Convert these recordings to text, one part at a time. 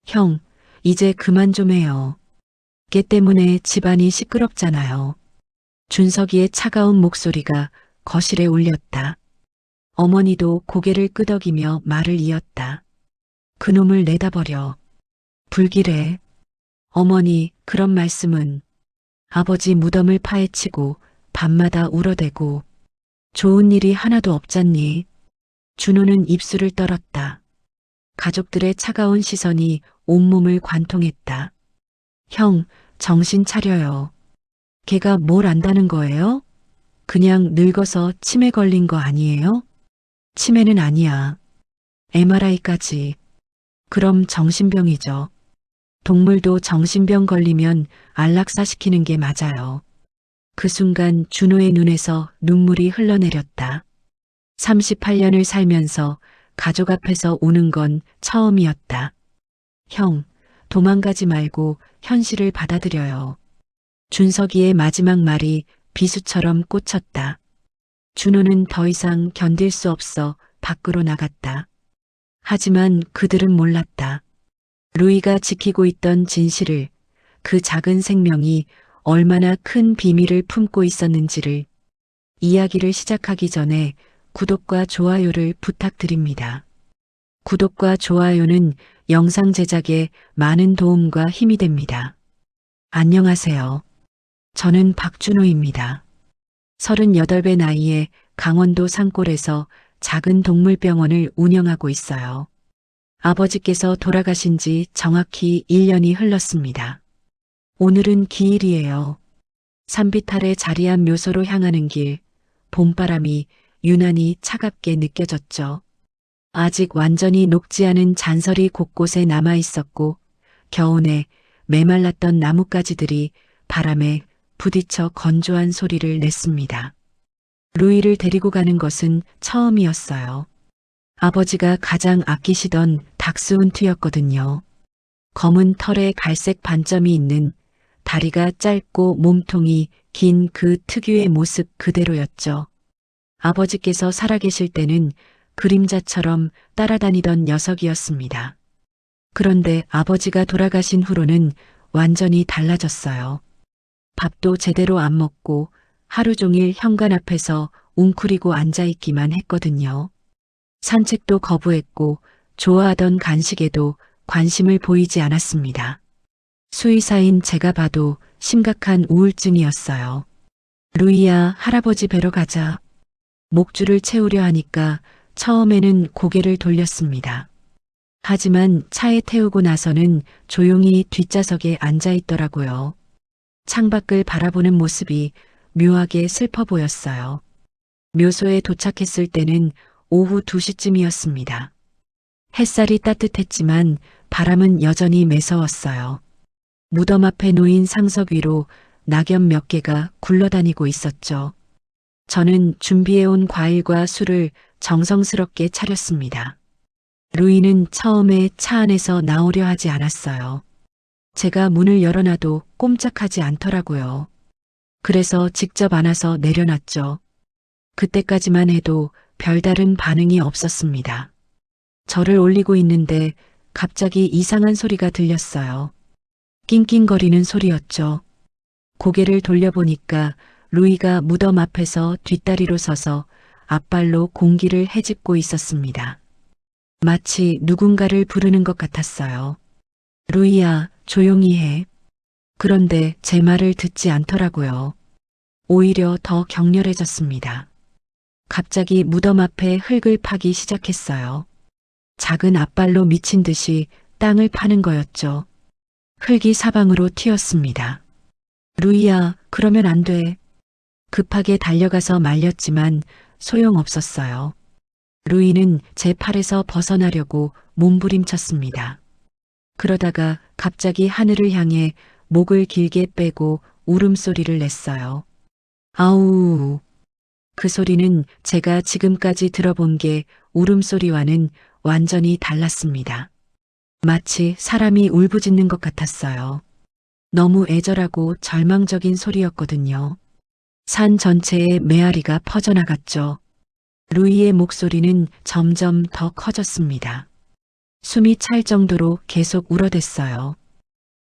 형, 이제 그만 좀 해요. 걔 때문에 집안이 시끄럽잖아요. 준석이의 차가운 목소리가 거실에 울렸다. 어머니도 고개를 끄덕이며 말을 이었다. 그놈을 내다버려. 불길해. 어머니, 그런 말씀은. 아버지 무덤을 파헤치고 밤마다 울어대고 좋은 일이 하나도 없잖니. 준호는 입술을 떨었다. 가족들의 차가운 시선이 온몸을 관통했다. 형, 정신 차려요. 걔가 뭘 안다는 거예요? 그냥 늙어서 치매 걸린 거 아니에요? 치매는 아니야. MRI까지. 그럼 정신병이죠. 동물도 정신병 걸리면 안락사시키는 게 맞아요. 그 순간 준호의 눈에서 눈물이 흘러내렸다. 38년을 살면서 가족 앞에서 우는 건 처음이었다. 형, 도망가지 말고 현실을 받아들여요. 준석이의 마지막 말이 비수처럼 꽂혔다. 준호는 더 이상 견딜 수 없어 밖으로 나갔다. 하지만 그들은 몰랐다. 루이가 지키고 있던 진실을, 그 작은 생명이 얼마나 큰 비밀을 품고 있었는지를. 이야기를 시작하기 전에 구독과 좋아요를 부탁드립니다. 구독과 좋아요는 영상 제작에 많은 도움과 힘이 됩니다. 안녕하세요. 저는 박준호입니다. 38배 나이에 강원도 산골에서 작은 동물병원을 운영하고 있어요. 아버지께서 돌아가신 지 정확히 1년이 흘렀습니다. 오늘은 기일이에요. 산비탈에 자리한 묘소로 향하는 길, 봄바람이 유난히 차갑게 느껴졌죠. 아직 완전히 녹지 않은 잔설이 곳곳에 남아 있었고, 겨우내 메말랐던 나뭇가지들이 바람에 부딪혀 건조한 소리를 냈습니다. 루이를 데리고 가는 것은 처음이었어요. 아버지가 가장 아끼시던 닥스훈트였거든요. 검은 털에 갈색 반점이 있는, 다리가 짧고 몸통이 긴 그 특유의 모습 그대로였죠. 아버지께서 살아계실 때는 그림자처럼 따라다니던 녀석이었습니다. 그런데 아버지가 돌아가신 후로는 완전히 달라졌어요. 밥도 제대로 안 먹고 하루 종일 현관 앞에서 웅크리고 앉아있기만 했거든요. 산책도 거부했고 좋아하던 간식에도 관심을 보이지 않았습니다. 수의사인 제가 봐도 심각한 우울증이었어요. 루이야, 할아버지 뵈러 가자. 목줄을 채우려 하니까 처음에는 고개를 돌렸습니다. 하지만 차에 태우고 나서는 조용히 뒷좌석에 앉아 있더라고요. 창밖을 바라보는 모습이 묘하게 슬퍼 보였어요. 묘소에 도착했을 때는 오후 2시쯤이었습니다. 햇살이 따뜻했지만 바람은 여전히 매서웠어요. 무덤 앞에 놓인 상석 위로 낙엽 몇 개가 굴러다니고 있었죠. 저는 준비해온 과일과 술을 정성스럽게 차렸습니다. 루이는 처음에 차 안에서 나오려 하지 않았어요. 제가 문을 열어놔도 꼼짝하지 않더라고요. 그래서 직접 안아서 내려놨죠. 그때까지만 해도 별다른 반응이 없었습니다. 저를 올리고 있는데 갑자기 이상한 소리가 들렸어요. 낑낑거리는 소리였죠. 고개를 돌려보니까 루이가 무덤 앞에서 뒷다리로 서서 앞발로 공기를 헤집고 있었습니다. 마치 누군가를 부르는 것 같았어요. 루이야, 조용히 해. 그런데 제 말을 듣지 않더라고요. 오히려 더 격렬해졌습니다. 갑자기 무덤 앞에 흙을 파기 시작했어요. 작은 앞발로 미친 듯이 땅을 파는 거였죠. 흙이 사방으로 튀었습니다. 루이야, 그러면 안 돼. 급하게 달려가서 말렸지만 소용없었어요. 루이는 제 팔에서 벗어나려고 몸부림쳤습니다. 그러다가 갑자기 하늘을 향해 목을 길게 빼고 울음소리를 냈어요. 아우. 그 소리는 제가 지금까지 들어본 게 울음소리와는 완전히 달랐습니다. 마치 사람이 울부짖는 것 같았어요. 너무 애절하고 절망적인 소리였거든요. 산 전체에 메아리가 퍼져나갔죠. 루이의 목소리는 점점 더 커졌습니다. 숨이 찰 정도로 계속 울어댔어요.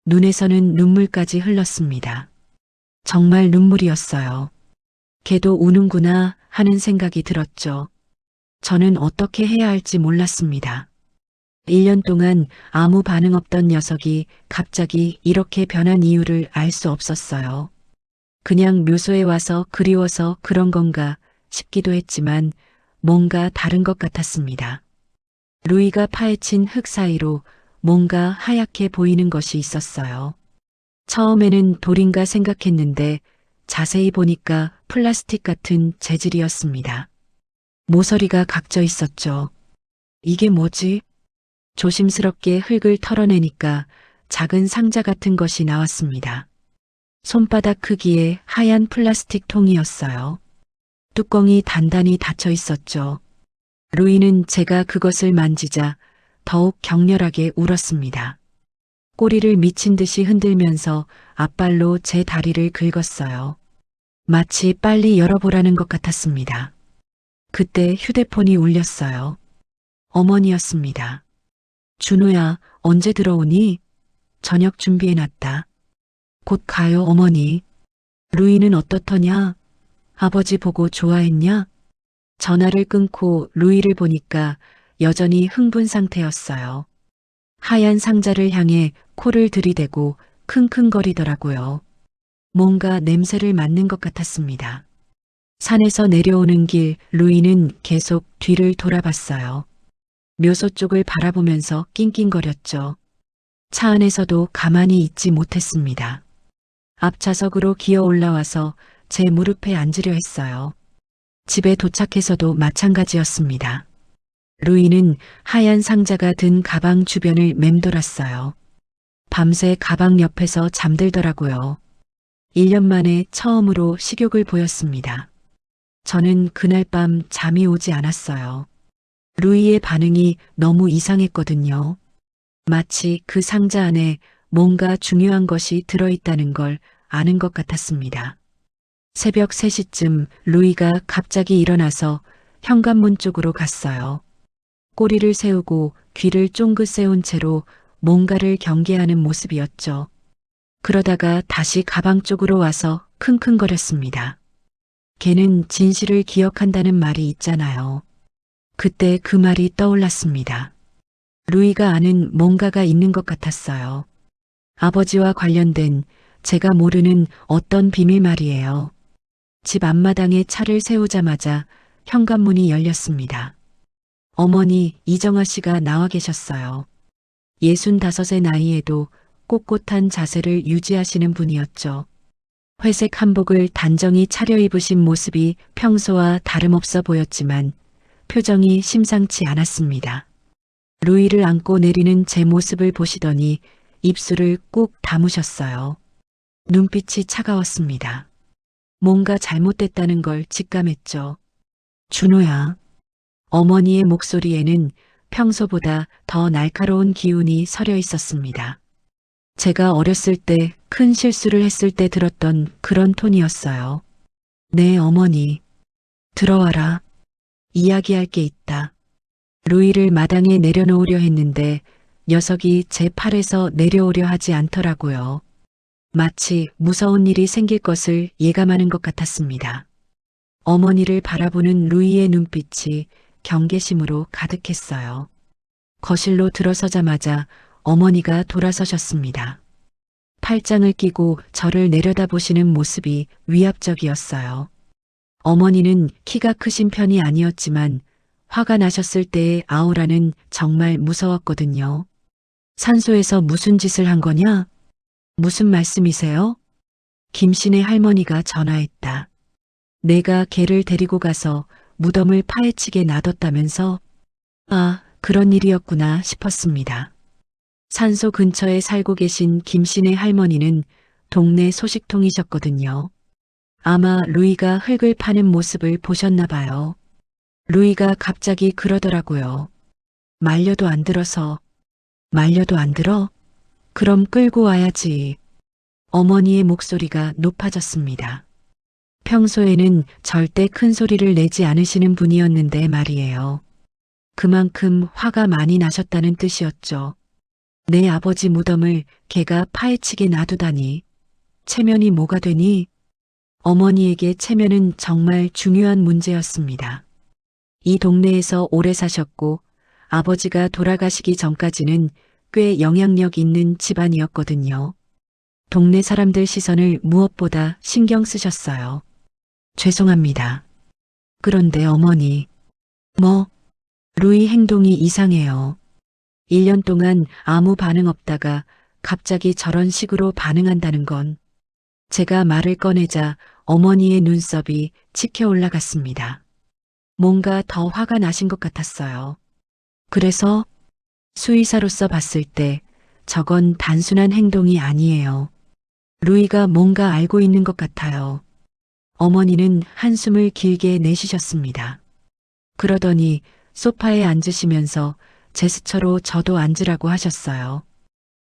눈에서는 눈물까지 흘렀습니다. 정말 눈물이었어요. 걔도 우는구나 하는 생각이 들었죠. 저는 어떻게 해야 할지 몰랐습니다. 1년 동안 아무 반응 없던 녀석이 갑자기 이렇게 변한 이유를 알 수 없었어요. 그냥 묘소에 와서 그리워서 그런 건가 싶기도 했지만 뭔가 다른 것 같았습니다. 루이가 파헤친 흙 사이로 뭔가 하얗게 보이는 것이 있었어요. 처음에는 돌인가 생각했는데 자세히 보니까 플라스틱 같은 재질이었습니다. 모서리가 각져 있었죠. 이게 뭐지? 조심스럽게 흙을 털어내니까 작은 상자 같은 것이 나왔습니다. 손바닥 크기의 하얀 플라스틱 통이었어요. 뚜껑이 단단히 닫혀 있었죠. 루이는 제가 그것을 만지자 더욱 격렬하게 울었습니다. 꼬리를 미친 듯이 흔들면서 앞발로 제 다리를 긁었어요. 마치 빨리 열어보라는 것 같았습니다. 그때 휴대폰이 울렸어요. 어머니였습니다. 준호야, 언제 들어오니? 저녁 준비해놨다. 곧 가요, 어머니. 루이는 어떻더냐? 아버지 보고 좋아했냐? 전화를 끊고 루이를 보니까 여전히 흥분 상태였어요. 하얀 상자를 향해 코를 들이대고 킁킁거리더라고요. 뭔가 냄새를 맡는 것 같았습니다. 산에서 내려오는 길 루이는 계속 뒤를 돌아봤어요. 묘소 쪽을 바라보면서 낑낑거렸죠. 차 안에서도 가만히 있지 못했습니다. 앞좌석으로 기어 올라와서 제 무릎에 앉으려 했어요. 집에 도착해서도 마찬가지였습니다. 루이는 하얀 상자가 든 가방 주변을 맴돌았어요. 밤새 가방 옆에서 잠들더라고요. 1년 만에 처음으로 식욕을 보였습니다. 저는 그날 밤 잠이 오지 않았어요. 루이의 반응이 너무 이상했거든요. 마치 그 상자 안에 뭔가 중요한 것이 들어있다는 걸 아는 것 같았습니다. 새벽 3시쯤 루이가 갑자기 일어나서 현관문 쪽으로 갔어요. 꼬리를 세우고 귀를 쫑긋 세운 채로 뭔가를 경계하는 모습이었죠. 그러다가 다시 가방 쪽으로 와서 킁킁거렸습니다. 걔는 진실을 기억한다는 말이 있잖아요. 그때 그 말이 떠올랐습니다. 루이가 아는 뭔가가 있는 것 같았어요. 아버지와 관련된 제가 모르는 어떤 비밀 말이에요. 집 앞마당에 차를 세우자마자 현관문이 열렸습니다. 어머니 이정아 씨가 나와 계셨어요. 65의 나이에도 꼿꼿한 자세를 유지하시는 분이었죠. 회색 한복을 단정히 차려입으신 모습이 평소와 다름없어 보였지만 표정이 심상치 않았습니다. 루이를 안고 내리는 제 모습을 보시더니 입술을 꾹 다무셨어요. 눈빛이 차가웠습니다. 뭔가 잘못됐다는 걸 직감했죠. 준호야. 어머니의 목소리에는 평소보다 더 날카로운 기운이 서려 있었습니다. 제가 어렸을 때 큰 실수를 했을 때 들었던 그런 톤이었어요. 네, 어머니. 들어와라. 이야기할 게 있다. 루이를 마당에 내려놓으려 했는데 녀석이 제 팔에서 내려오려 하지 않더라고요. 마치 무서운 일이 생길 것을 예감하는 것 같았습니다. 어머니를 바라보는 루이의 눈빛이 경계심으로 가득했어요. 거실로 들어서자마자 어머니가 돌아서셨습니다. 팔짱을 끼고 저를 내려다보시는 모습이 위압적이었어요. 어머니는 키가 크신 편이 아니었지만 화가 나셨을 때의 아우라는 정말 무서웠거든요. 산소에서 무슨 짓을 한 거냐? 무슨 말씀이세요? 김신의 할머니가 전화했다. 내가 걔를 데리고 가서 무덤을 파헤치게 놔뒀다면서? 아, 그런 일이었구나 싶었습니다. 산소 근처에 살고 계신 김신의 할머니는 동네 소식통이셨거든요. 아마 루이가 흙을 파는 모습을 보셨나 봐요. 루이가 갑자기 그러더라고요. 말려도 안 들어서. 말려도 안 들어? 그럼 끌고 와야지. 어머니의 목소리가 높아졌습니다. 평소에는 절대 큰 소리를 내지 않으시는 분이었는데 말이에요. 그만큼 화가 많이 나셨다는 뜻이었죠. 내 아버지 무덤을 개가 파헤치게 놔두다니. 체면이 뭐가 되니? 어머니에게 체면은 정말 중요한 문제였습니다. 이 동네에서 오래 사셨고 아버지가 돌아가시기 전까지는 꽤 영향력 있는 집안이었거든요. 동네 사람들 시선을 무엇보다 신경 쓰셨어요. 죄송합니다. 그런데 어머니, 루이 행동이 이상해요. 1년 동안 아무 반응 없다가 갑자기 저런 식으로 반응한다는 건 제가 말을 꺼내자 어머니의 눈썹이 치켜 올라갔습니다. 뭔가 더 화가 나신 것 같았어요. 그래서 수의사로서 봤을 때 저건 단순한 행동이 아니에요. 루이가 뭔가 알고 있는 것 같아요. 어머니는 한숨을 길게 내쉬셨습니다. 그러더니 소파에 앉으시면서 제스처로 저도 앉으라고 하셨어요.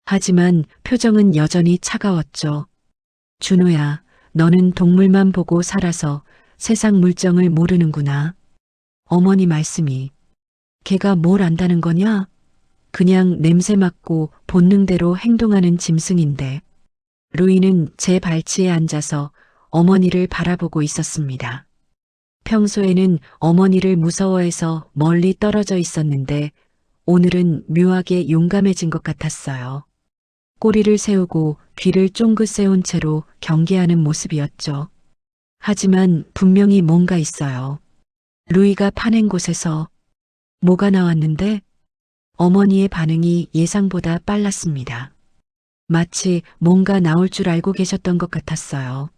하지만 표정은 여전히 차가웠죠. 준호야, 너는 동물만 보고 살아서 세상 물정을 모르는구나. 어머니 말씀이. 걔가 뭘 안다는 거냐? 그냥 냄새 맡고 본능대로 행동하는 짐승인데. 루이는 제 발치에 앉아서 어머니를 바라보고 있었습니다. 평소에는 어머니를 무서워해서 멀리 떨어져 있었는데 오늘은 묘하게 용감해진 것 같았어요. 꼬리를 세우고 귀를 쫑긋 세운 채로 경계하는 모습이었죠. 하지만 분명히 뭔가 있어요. 루이가 파낸 곳에서 뭐가 나왔는데 어머니의 반응이 예상보다 빨랐습니다. 마치 뭔가 나올 줄 알고 계셨던 것 같았어요.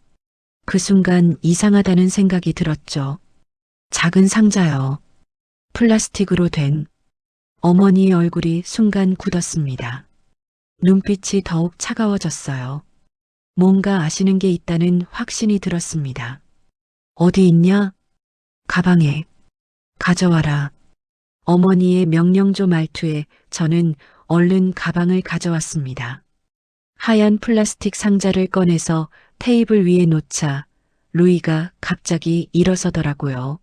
그 순간 이상하다는 생각이 들었죠. 작은 상자요. 플라스틱으로 된. 어머니의 얼굴이 순간 굳었습니다. 눈빛이 더욱 차가워졌어요. 뭔가 아시는 게 있다는 확신이 들었습니다. 어디 있냐? 가방에. 가져와라. 어머니의 명령조 말투에 저는 얼른 가방을 가져왔습니다. 하얀 플라스틱 상자를 꺼내서 테이블 위에 놓자 루이가 갑자기 일어서더라고요.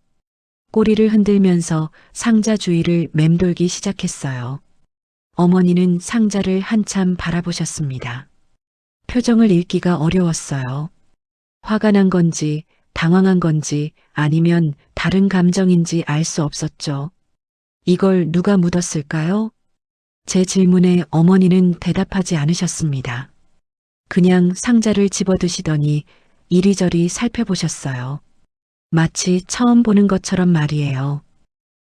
꼬리를 흔들면서 상자 주위를 맴돌기 시작했어요. 어머니는 상자를 한참 바라보셨습니다. 표정을 읽기가 어려웠어요. 화가 난 건지 당황한 건지 아니면 다른 감정인지 알 수 없었죠. 이걸 누가 묻었을까요? 제 질문에 어머니는 대답하지 않으셨습니다. 그냥 상자를 집어드시더니 이리저리 살펴보셨어요. 마치 처음 보는 것처럼 말이에요.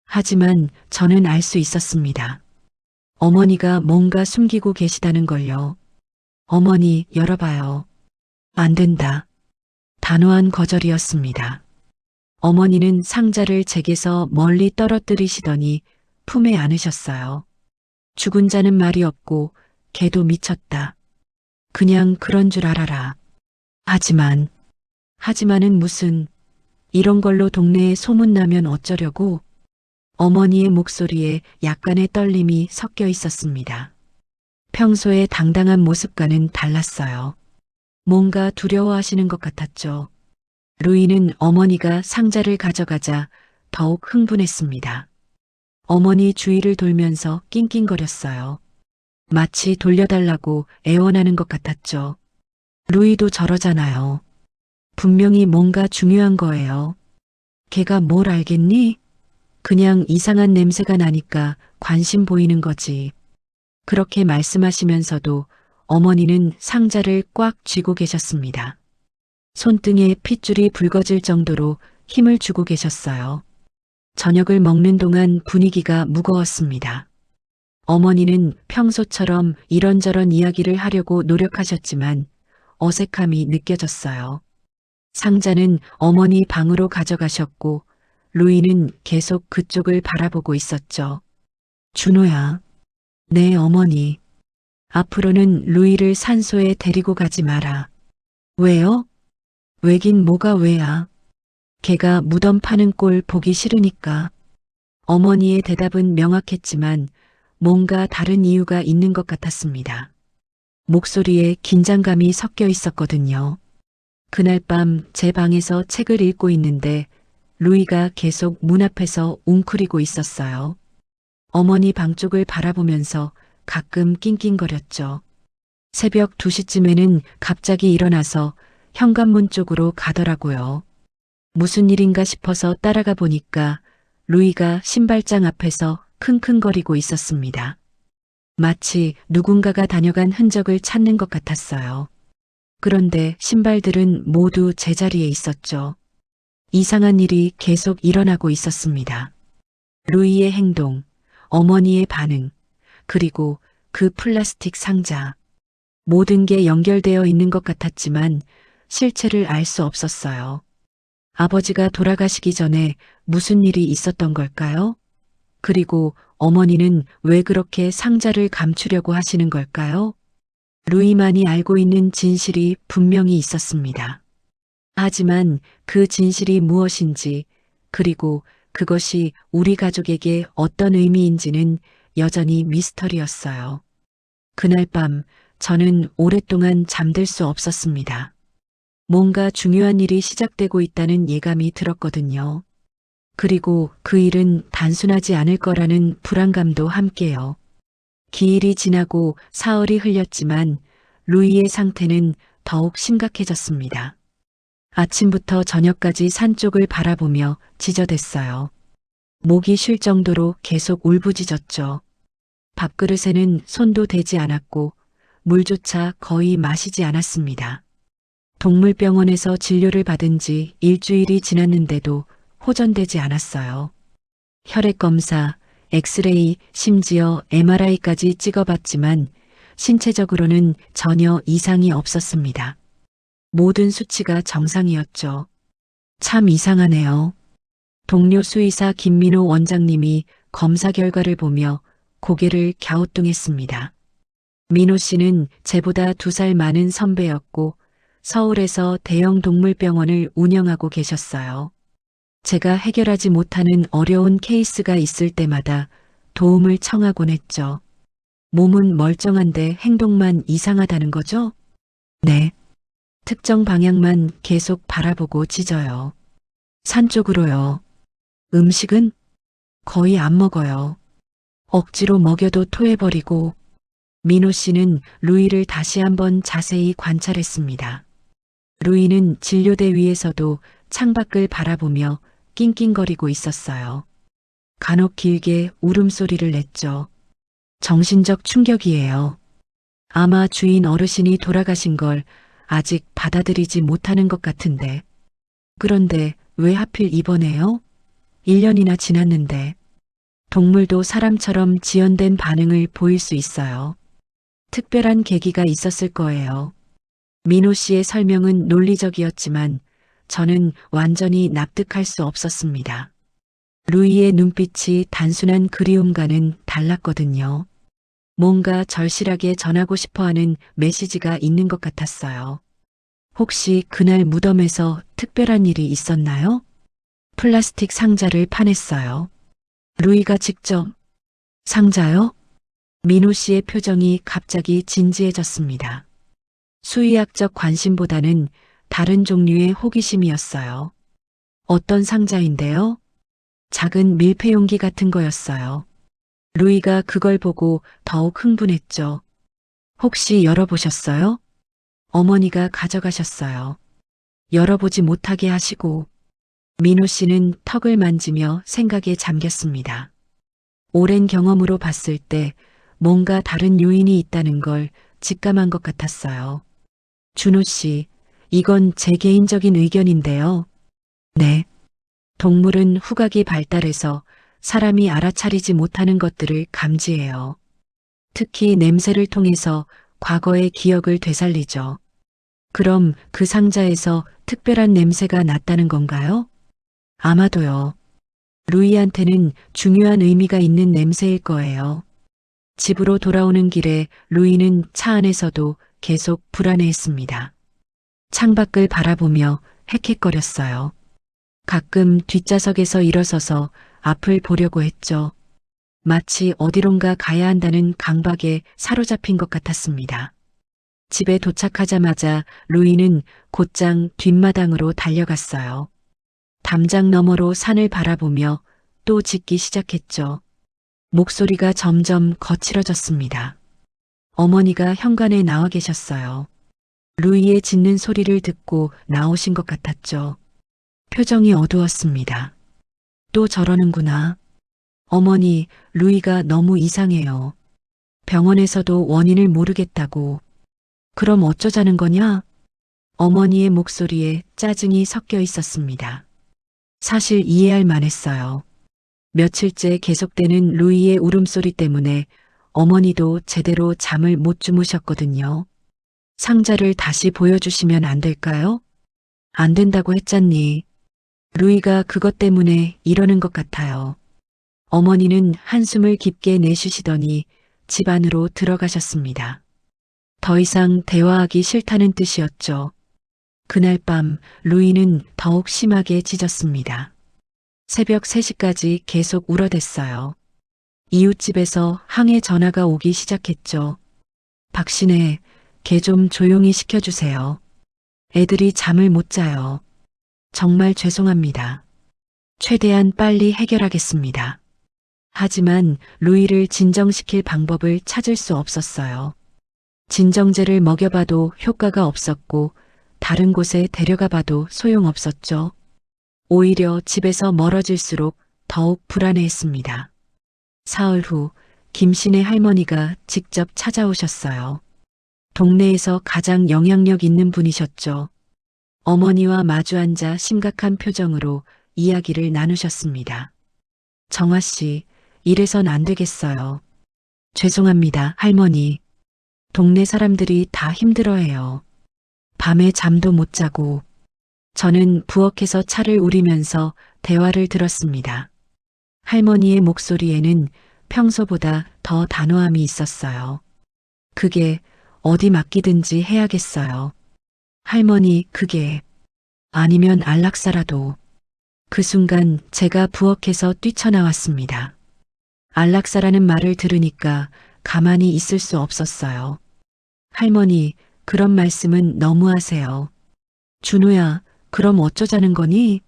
하지만 저는 알 수 있었습니다. 어머니가 뭔가 숨기고 계시다는 걸요. 어머니, 열어봐요. 안 된다. 단호한 거절이었습니다. 어머니는 상자를 제게서 멀리 떨어뜨리시더니 품에 안으셨어요. 죽은 자는 말이 없고 개도 미쳤다. 그냥 그런 줄 알아라. 하지만은 무슨 이런 걸로 동네에 소문나면 어쩌려고? 어머니의 목소리에 약간의 떨림이 섞여 있었습니다. 평소의 당당한 모습과는 달랐어요. 뭔가 두려워하시는 것 같았죠. 루이는 어머니가 상자를 가져가자 더욱 흥분했습니다. 어머니 주위를 돌면서 낑낑거렸어요. 마치 돌려달라고 애원하는 것 같았죠. 루이도 저러잖아요. 분명히 뭔가 중요한 거예요. 걔가 뭘 알겠니? 그냥 이상한 냄새가 나니까 관심 보이는 거지. 그렇게 말씀하시면서도 어머니는 상자를 꽉 쥐고 계셨습니다. 손등에 핏줄이 붉어질 정도로 힘을 주고 계셨어요. 저녁을 먹는 동안 분위기가 무거웠습니다. 어머니는 평소처럼 이런저런 이야기를 하려고 노력하셨지만 어색함이 느껴졌어요. 상자는 어머니 방으로 가져가셨고 루이는 계속 그쪽을 바라보고 있었죠. 준호야, 네 어머니. 앞으로는 루이를 산소에 데리고 가지 마라. 왜요? 왜긴 뭐가 왜야. 걔가 무덤 파는 꼴 보기 싫으니까. 어머니의 대답은 명확했지만 뭔가 다른 이유가 있는 것 같았습니다. 목소리에 긴장감이 섞여 있었거든요. 그날 밤 제 방에서 책을 읽고 있는데 루이가 계속 문 앞에서 웅크리고 있었어요. 어머니 방 쪽을 바라보면서 가끔 낑낑거렸죠. 새벽 2시쯤에는 갑자기 일어나서 현관문 쪽으로 가더라고요. 무슨 일인가 싶어서 따라가 보니까 루이가 신발장 앞에서 킁킁거리고 있었습니다. 마치 누군가가 다녀간 흔적을 찾는 것 같았어요. 그런데 신발들은 모두 제자리에 있었죠. 이상한 일이 계속 일어나고 있었습니다. 루이의 행동, 어머니의 반응, 그리고 그 플라스틱 상자. 모든 게 연결되어 있는 것 같았지만 실체를 알 수 없었어요. 아버지가 돌아가시기 전에 무슨 일이 있었던 걸까요? 그리고 어머니는 왜 그렇게 상자를 감추려고 하시는 걸까요? 루이만이 알고 있는 진실이 분명히 있었습니다. 하지만 그 진실이 무엇인지, 그리고 그것이 우리 가족에게 어떤 의미인지는 여전히 미스터리였어요. 그날 밤 저는 오랫동안 잠들 수 없었습니다. 뭔가 중요한 일이 시작되고 있다는 예감이 들었거든요. 그리고 그 일은 단순하지 않을 거라는 불안감도 함께요. 기일이 지나고 사흘이 흘렸지만 루이의 상태는 더욱 심각해졌습니다. 아침부터 저녁까지 산 쪽을 바라보며 지저댔어요. 목이 쉴 정도로 계속 울부짖었죠. 밥그릇에는 손도 대지 않았고 물조차 거의 마시지 않았습니다. 동물병원에서 진료를 받은 지 일주일이 지났는데도 호전되지 않았어요. 혈액 검사, 엑스레이, 심지어 MRI까지 찍어봤지만 신체적으로는 전혀 이상이 없었습니다. 모든 수치가 정상이었죠. 참 이상하네요. 동료 수의사 김민호 원장님이 검사 결과를 보며 고개를 갸우뚱했습니다. 민호 씨는 제보다 2살 많은 선배였고 서울에서 대형 동물병원을 운영하고 계셨어요. 제가 해결하지 못하는 어려운 케이스가 있을 때마다 도움을 청하곤 했죠. 몸은 멀쩡한데 행동만 이상하다는 거죠? 네. 특정 방향만 계속 바라보고 짖어요. 산 쪽으로요. 음식은 거의 안 먹어요. 억지로 먹여도 토해버리고. 민호 씨는 루이를 다시 한번 자세히 관찰했습니다. 루이는 진료대 위에서도 창밖을 바라보며 낑낑거리고 있었어요. 간혹 길게 울음소리를 냈죠. 정신적 충격이에요. 아마 주인 어르신이 돌아가신 걸 아직 받아들이지 못하는 것 같은데. 그런데 왜 하필 이번에요? 1년이나 지났는데. 동물도 사람처럼 지연된 반응을 보일 수 있어요. 특별한 계기가 있었을 거예요. 민호 씨의 설명은 논리적이었지만 저는 완전히 납득할 수 없었습니다. 루이의 눈빛이 단순한 그리움과는 달랐거든요. 뭔가 절실하게 전하고 싶어하는 메시지가 있는 것 같았어요. 혹시 그날 무덤에서 특별한 일이 있었나요? 플라스틱 상자를 파냈어요. 루이가 직접. 상자요? 민호 씨의 표정이 갑자기 진지해졌습니다. 수의학적 관심보다는 다른 종류의 호기심이었어요. 어떤 상자인데요? 작은 밀폐용기 같은 거였어요. 루이가 그걸 보고 더욱 흥분했죠. 혹시 열어보셨어요? 어머니가 가져가셨어요. 열어보지 못하게 하시고. 민호 씨는 턱을 만지며 생각에 잠겼습니다. 오랜 경험으로 봤을 때 뭔가 다른 요인이 있다는 걸 직감한 것 같았어요. 준호 씨, 이건 제 개인적인 의견인데요. 네. 동물은 후각이 발달해서 사람이 알아차리지 못하는 것들을 감지해요. 특히 냄새를 통해서 과거의 기억을 되살리죠. 그럼 그 상자에서 특별한 냄새가 났다는 건가요? 아마도요. 루이한테는 중요한 의미가 있는 냄새일 거예요. 집으로 돌아오는 길에 루이는 차 안에서도 계속 불안해했습니다. 창밖을 바라보며 헥헥거렸어요. 가끔 뒷좌석에서 일어서서 앞을 보려고 했죠. 마치 어디론가 가야 한다는 강박에 사로잡힌 것 같았습니다. 집에 도착하자마자 루이는 곧장 뒷마당으로 달려갔어요. 담장 너머로 산을 바라보며 또 짖기 시작했죠. 목소리가 점점 거칠어졌습니다. 어머니가 현관에 나와 계셨어요. 루이의 짖는 소리를 듣고 나오신 것 같았죠. 표정이 어두웠습니다. 또 저러는구나. 어머니, 루이가 너무 이상해요. 병원에서도 원인을 모르겠다고. 그럼 어쩌자는 거냐? 어머니의 목소리에 짜증이 섞여 있었습니다. 사실 이해할 만했어요. 며칠째 계속되는 루이의 울음소리 때문에 어머니도 제대로 잠을 못 주무셨거든요. 상자를 다시 보여주시면 안 될까요? 안 된다고 했잖니. 루이가 그것 때문에 이러는 것 같아요. 어머니는 한숨을 깊게 내쉬시더니 집 안으로 들어가셨습니다. 더 이상 대화하기 싫다는 뜻이었죠. 그날 밤 루이는 더욱 심하게 짖었습니다. 새벽 3시까지 계속 울어댔어요. 이웃집에서 항해 전화가 오기 시작했죠. 박신혜, 걔 좀 조용히 시켜주세요. 애들이 잠을 못 자요. 정말 죄송합니다. 최대한 빨리 해결하겠습니다. 하지만 루이를 진정시킬 방법을 찾을 수 없었어요. 진정제를 먹여봐도 효과가 없었고 다른 곳에 데려가 봐도 소용없었죠. 오히려 집에서 멀어질수록 더욱 불안해했습니다. 사흘 후 김신혜 할머니가 직접 찾아오셨어요. 동네에서 가장 영향력 있는 분이셨죠. 어머니와 마주 앉아 심각한 표정으로 이야기를 나누셨습니다. 정화 씨, 이래선 안 되겠어요. 죄송합니다, 할머니. 동네 사람들이 다 힘들어해요. 밤에 잠도 못 자고. 저는 부엌에서 차를 우리면서 대화를 들었습니다. 할머니의 목소리에는 평소보다 더 단호함이 있었어요. 그게 어디 맡기든지 해야겠어요. 할머니, 그게 아니면 안락사라도. 그 순간 제가 부엌에서 뛰쳐나왔습니다. 안락사라는 말을 들으니까 가만히 있을 수 없었어요. 할머니, 그런 말씀은 너무하세요. 준호야, 그럼 어쩌자는 거니?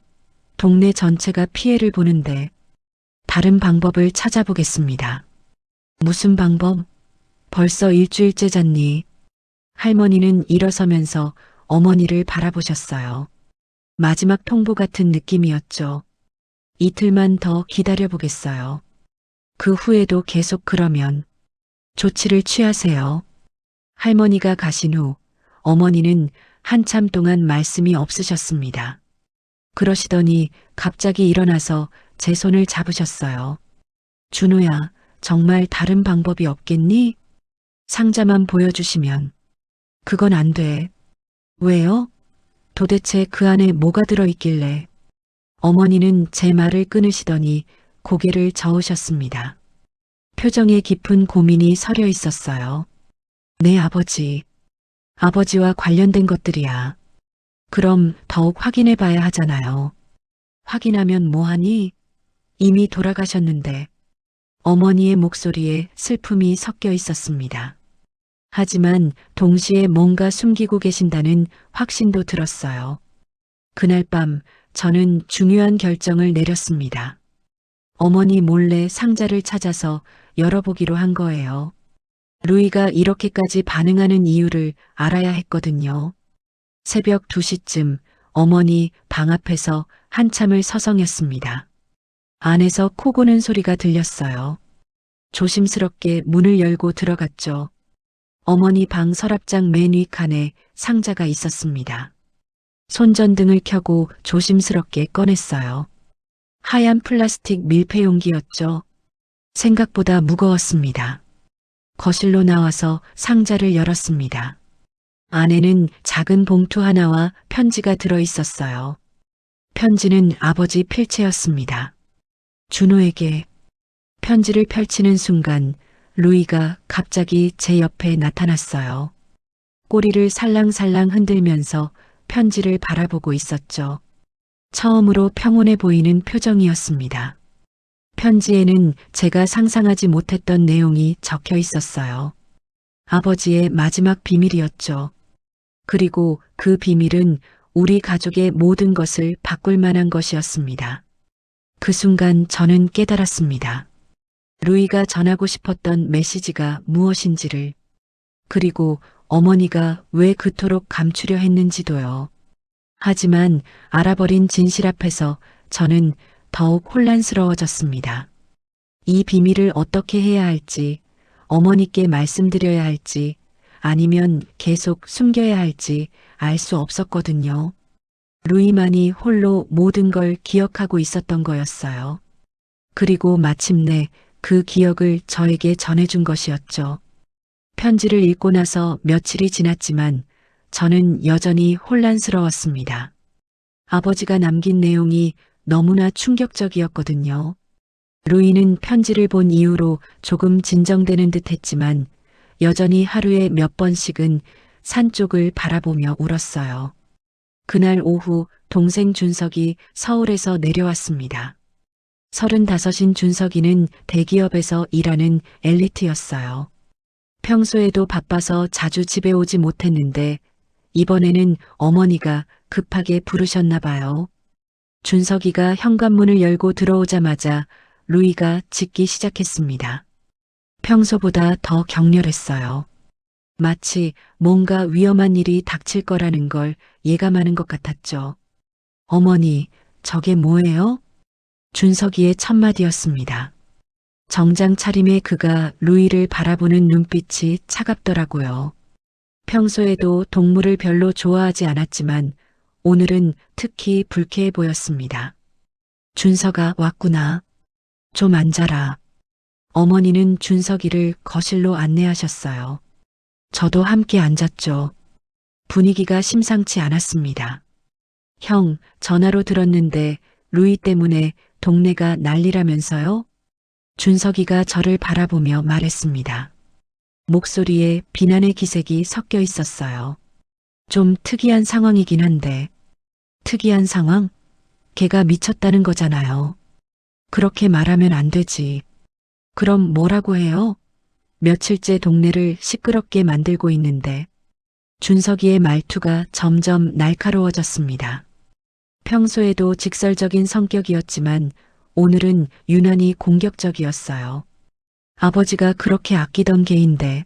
동네 전체가 피해를 보는데 다른 방법을 찾아보겠습니다. 무슨 방법? 벌써 일주일째 잤니? 할머니는 일어서면서 어머니를 바라보셨어요. 마지막 통보 같은 느낌이었죠. 이틀만 더 기다려보겠어요. 그 후에도 계속 그러면 조치를 취하세요. 할머니가 가신 후 어머니는 한참 동안 말씀이 없으셨습니다. 그러시더니 갑자기 일어나서 제 손을 잡으셨어요. 준호야, 정말 다른 방법이 없겠니? 상자만 보여주시면. 그건 안 돼. 왜요? 도대체 그 안에 뭐가 들어있길래. 어머니는 제 말을 끊으시더니 고개를 저으셨습니다. 표정에 깊은 고민이 서려 있었어요. 내 아버지. 아버지와 관련된 것들이야. 그럼 더욱 확인해 봐야 하잖아요. 확인하면 뭐하니? 이미 돌아가셨는데. 어머니의 목소리에 슬픔이 섞여 있었습니다. 하지만 동시에 뭔가 숨기고 계신다는 확신도 들었어요. 그날 밤 저는 중요한 결정을 내렸습니다. 어머니 몰래 상자를 찾아서 열어보기로 한 거예요. 루이가 이렇게까지 반응하는 이유를 알아야 했거든요. 새벽 2시쯤 어머니 방 앞에서 한참을 서성였습니다. 안에서 코 고는 소리가 들렸어요. 조심스럽게 문을 열고 들어갔죠. 어머니 방 서랍장 맨 위 칸에 상자가 있었습니다. 손전등을 켜고 조심스럽게 꺼냈어요. 하얀 플라스틱 밀폐용기였죠. 생각보다 무거웠습니다. 거실로 나와서 상자를 열었습니다. 안에는 작은 봉투 하나와 편지가 들어 있었어요. 편지는 아버지 필체였습니다. 준호에게. 편지를 펼치는 순간 루이가 갑자기 제 옆에 나타났어요. 꼬리를 살랑살랑 흔들면서 편지를 바라보고 있었죠. 처음으로 평온해 보이는 표정이었습니다. 편지에는 제가 상상하지 못했던 내용이 적혀 있었어요. 아버지의 마지막 비밀이었죠. 그리고 그 비밀은 우리 가족의 모든 것을 바꿀 만한 것이었습니다. 그 순간 저는 깨달았습니다. 루이가 전하고 싶었던 메시지가 무엇인지를, 그리고 어머니가 왜 그토록 감추려 했는지도요. 하지만 알아버린 진실 앞에서 저는 더욱 혼란스러워졌습니다. 이 비밀을 어떻게 해야 할지, 어머니께 말씀드려야 할지, 아니면 계속 숨겨야 할지 알 수 없었거든요. 루이만이 홀로 모든 걸 기억하고 있었던 거였어요. 그리고 마침내 그 기억을 저에게 전해준 것이었죠. 편지를 읽고 나서 며칠이 지났지만 저는 여전히 혼란스러웠습니다. 아버지가 남긴 내용이 너무나 충격적이었거든요. 루이는 편지를 본 이후로 조금 진정되는 듯 했지만 여전히 하루에 몇 번씩은 산 쪽을 바라보며 울었어요. 그날 오후 동생 준석이 서울에서 내려왔습니다. 35인 준석이는 대기업에서 일하는 엘리트였어요. 평소에도 바빠서 자주 집에 오지 못했는데 이번에는 어머니가 급하게 부르셨나 봐요. 준석이가 현관문을 열고 들어오자마자 루이가 짖기 시작했습니다. 평소보다 더 격렬했어요. 마치 뭔가 위험한 일이 닥칠 거라는 걸 예감하는 것 같았죠. 어머니, 저게 뭐예요? 준석이의 첫마디였습니다. 정장 차림의 그가 루이를 바라보는 눈빛이 차갑더라고요. 평소에도 동물을 별로 좋아하지 않았지만 오늘은 특히 불쾌해 보였습니다. 준석아, 왔구나. 좀 앉아라. 어머니는 준석이를 거실로 안내하셨어요. 저도 함께 앉았죠. 분위기가 심상치 않았습니다. 형, 전화로 들었는데 루이 때문에 동네가 난리라면서요? 준석이가 저를 바라보며 말했습니다. 목소리에 비난의 기색이 섞여 있었어요. 좀 특이한 상황이긴 한데. 특이한 상황? 걔가 미쳤다는 거잖아요. 그렇게 말하면 안 되지. 그럼 뭐라고 해요? 며칠째 동네를 시끄럽게 만들고 있는데. 준석이의 말투가 점점 날카로워졌습니다. 평소에도 직설적인 성격이었지만 오늘은 유난히 공격적이었어요. 아버지가 그렇게 아끼던 개인데.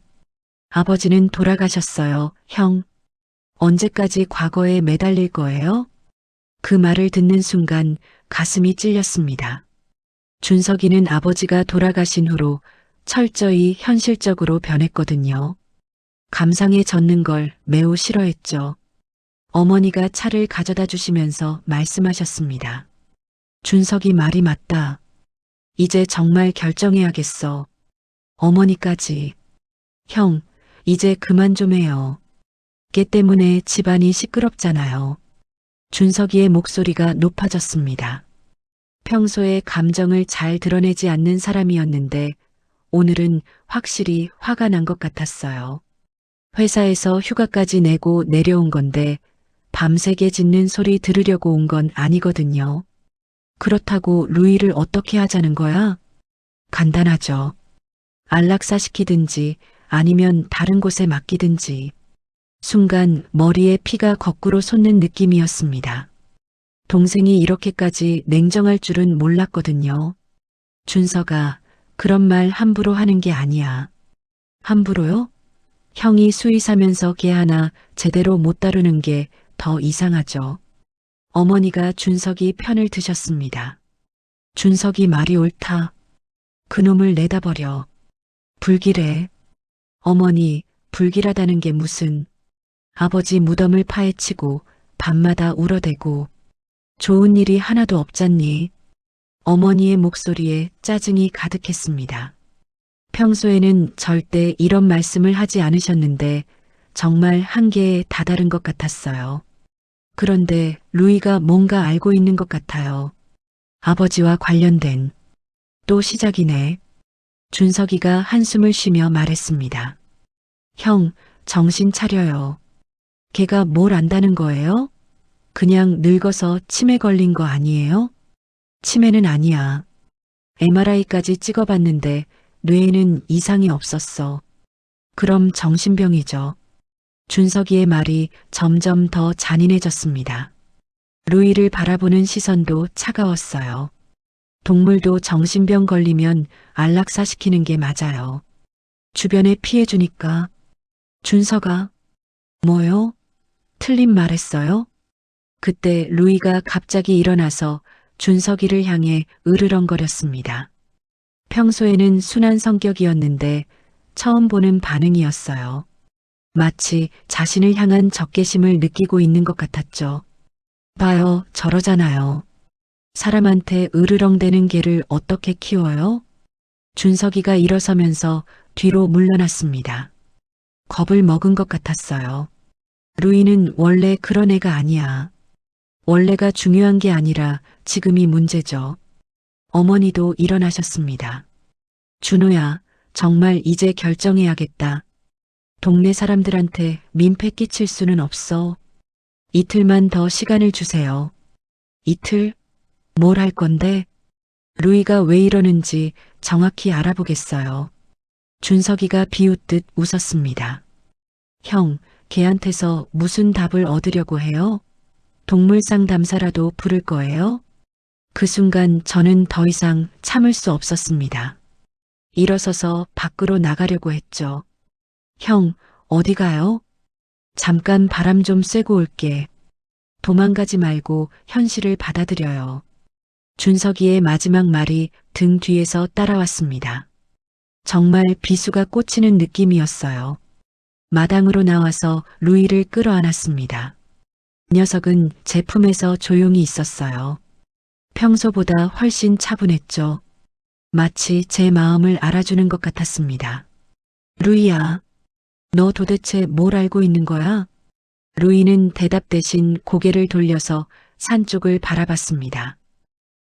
아버지는 돌아가셨어요, 형. 언제까지 과거에 매달릴 거예요? 그 말을 듣는 순간 가슴이 찔렸습니다. 준석이는 아버지가 돌아가신 후로 철저히 현실적으로 변했거든요. 감상에 젖는 걸 매우 싫어했죠. 어머니가 차를 가져다 주시면서 말씀하셨습니다. 준석이 말이 맞다. 이제 정말 결정해야겠어. 어머니까지. 형, 이제 그만 좀 해요. 걔 때문에 집안이 시끄럽잖아요. 준석이의 목소리가 높아졌습니다. 평소에 감정을 잘 드러내지 않는 사람이었는데 오늘은 확실히 화가 난 것 같았어요. 회사에서 휴가까지 내고 내려온 건데 밤새게 짖는 소리 들으려고 온 건 아니거든요. 그렇다고 루이를 어떻게 하자는 거야? 간단하죠. 안락사 시키든지 아니면 다른 곳에 맡기든지. 순간 머리에 피가 거꾸로 솟는 느낌이었습니다. 동생이 이렇게까지 냉정할 줄은 몰랐거든요. 준석아, 그런 말 함부로 하는 게 아니야. 함부로요? 형이 수의사면서 걔 하나 제대로 못 다루는 게 더 이상하죠. 어머니가 준석이 편을 드셨습니다. 준석이 말이 옳다. 그놈을 내다버려. 불길해. 어머니, 불길하다는 게 무슨. 아버지 무덤을 파헤치고 밤마다 울어대고 좋은 일이 하나도 없잖니. 어머니의 목소리에 짜증이 가득했습니다. 평소에는 절대 이런 말씀을 하지 않으셨는데 정말 한계에 다다른 것 같았어요. 그런데 루이가 뭔가 알고 있는 것 같아요. 아버지와 관련된. 또 시작이네. 준석이가 한숨을 쉬며 말했습니다. 형, 정신 차려요. 걔가 뭘 안다는 거예요? 그냥 늙어서 치매 걸린 거 아니에요? 치매는 아니야. MRI까지 찍어봤는데 뇌에는 이상이 없었어. 그럼 정신병이죠. 준석이의 말이 점점 더 잔인해졌습니다. 루이를 바라보는 시선도 차가웠어요. 동물도 정신병 걸리면 안락사시키는 게 맞아요. 주변에 피해주니까. 준서가, 뭐요? 틀린 말했어요? 그때 루이가 갑자기 일어나서 준석이를 향해 으르렁거렸습니다. 평소에는 순한 성격이었는데 처음 보는 반응이었어요. 마치 자신을 향한 적개심을 느끼고 있는 것 같았죠. 봐요, 저러잖아요. 사람한테 으르렁대는 개를 어떻게 키워요? 준석이가 일어서면서 뒤로 물러났습니다. 겁을 먹은 것 같았어요. 루이는 원래 그런 애가 아니야. 원래가 중요한 게 아니라 지금이 문제죠. 어머니도 일어나셨습니다. 준호야, 정말 이제 결정해야겠다. 동네 사람들한테 민폐 끼칠 수는 없어. 이틀만 더 시간을 주세요. 이틀? 뭘 할 건데? 루이가 왜 이러는지 정확히 알아보겠어요. 준석이가 비웃듯 웃었습니다. 형, 걔한테서 무슨 답을 얻으려고 해요? 동물 상담사라도 부를 거예요? 그 순간 저는 더 이상 참을 수 없었습니다. 일어서서 밖으로 나가려고 했죠. 형, 어디 가요? 잠깐 바람 좀 쐬고 올게. 도망가지 말고 현실을 받아들여요. 준석이의 마지막 말이 등 뒤에서 따라왔습니다. 정말 비수가 꽂히는 느낌이었어요. 마당으로 나와서 루이를 끌어안았습니다. 녀석은 제 품에서 조용히 있었어요. 평소보다 훨씬 차분했죠. 마치 제 마음을 알아주는 것 같았습니다. 루이야, 너 도대체 뭘 알고 있는 거야? 루이는 대답 대신 고개를 돌려서 산 쪽을 바라봤습니다.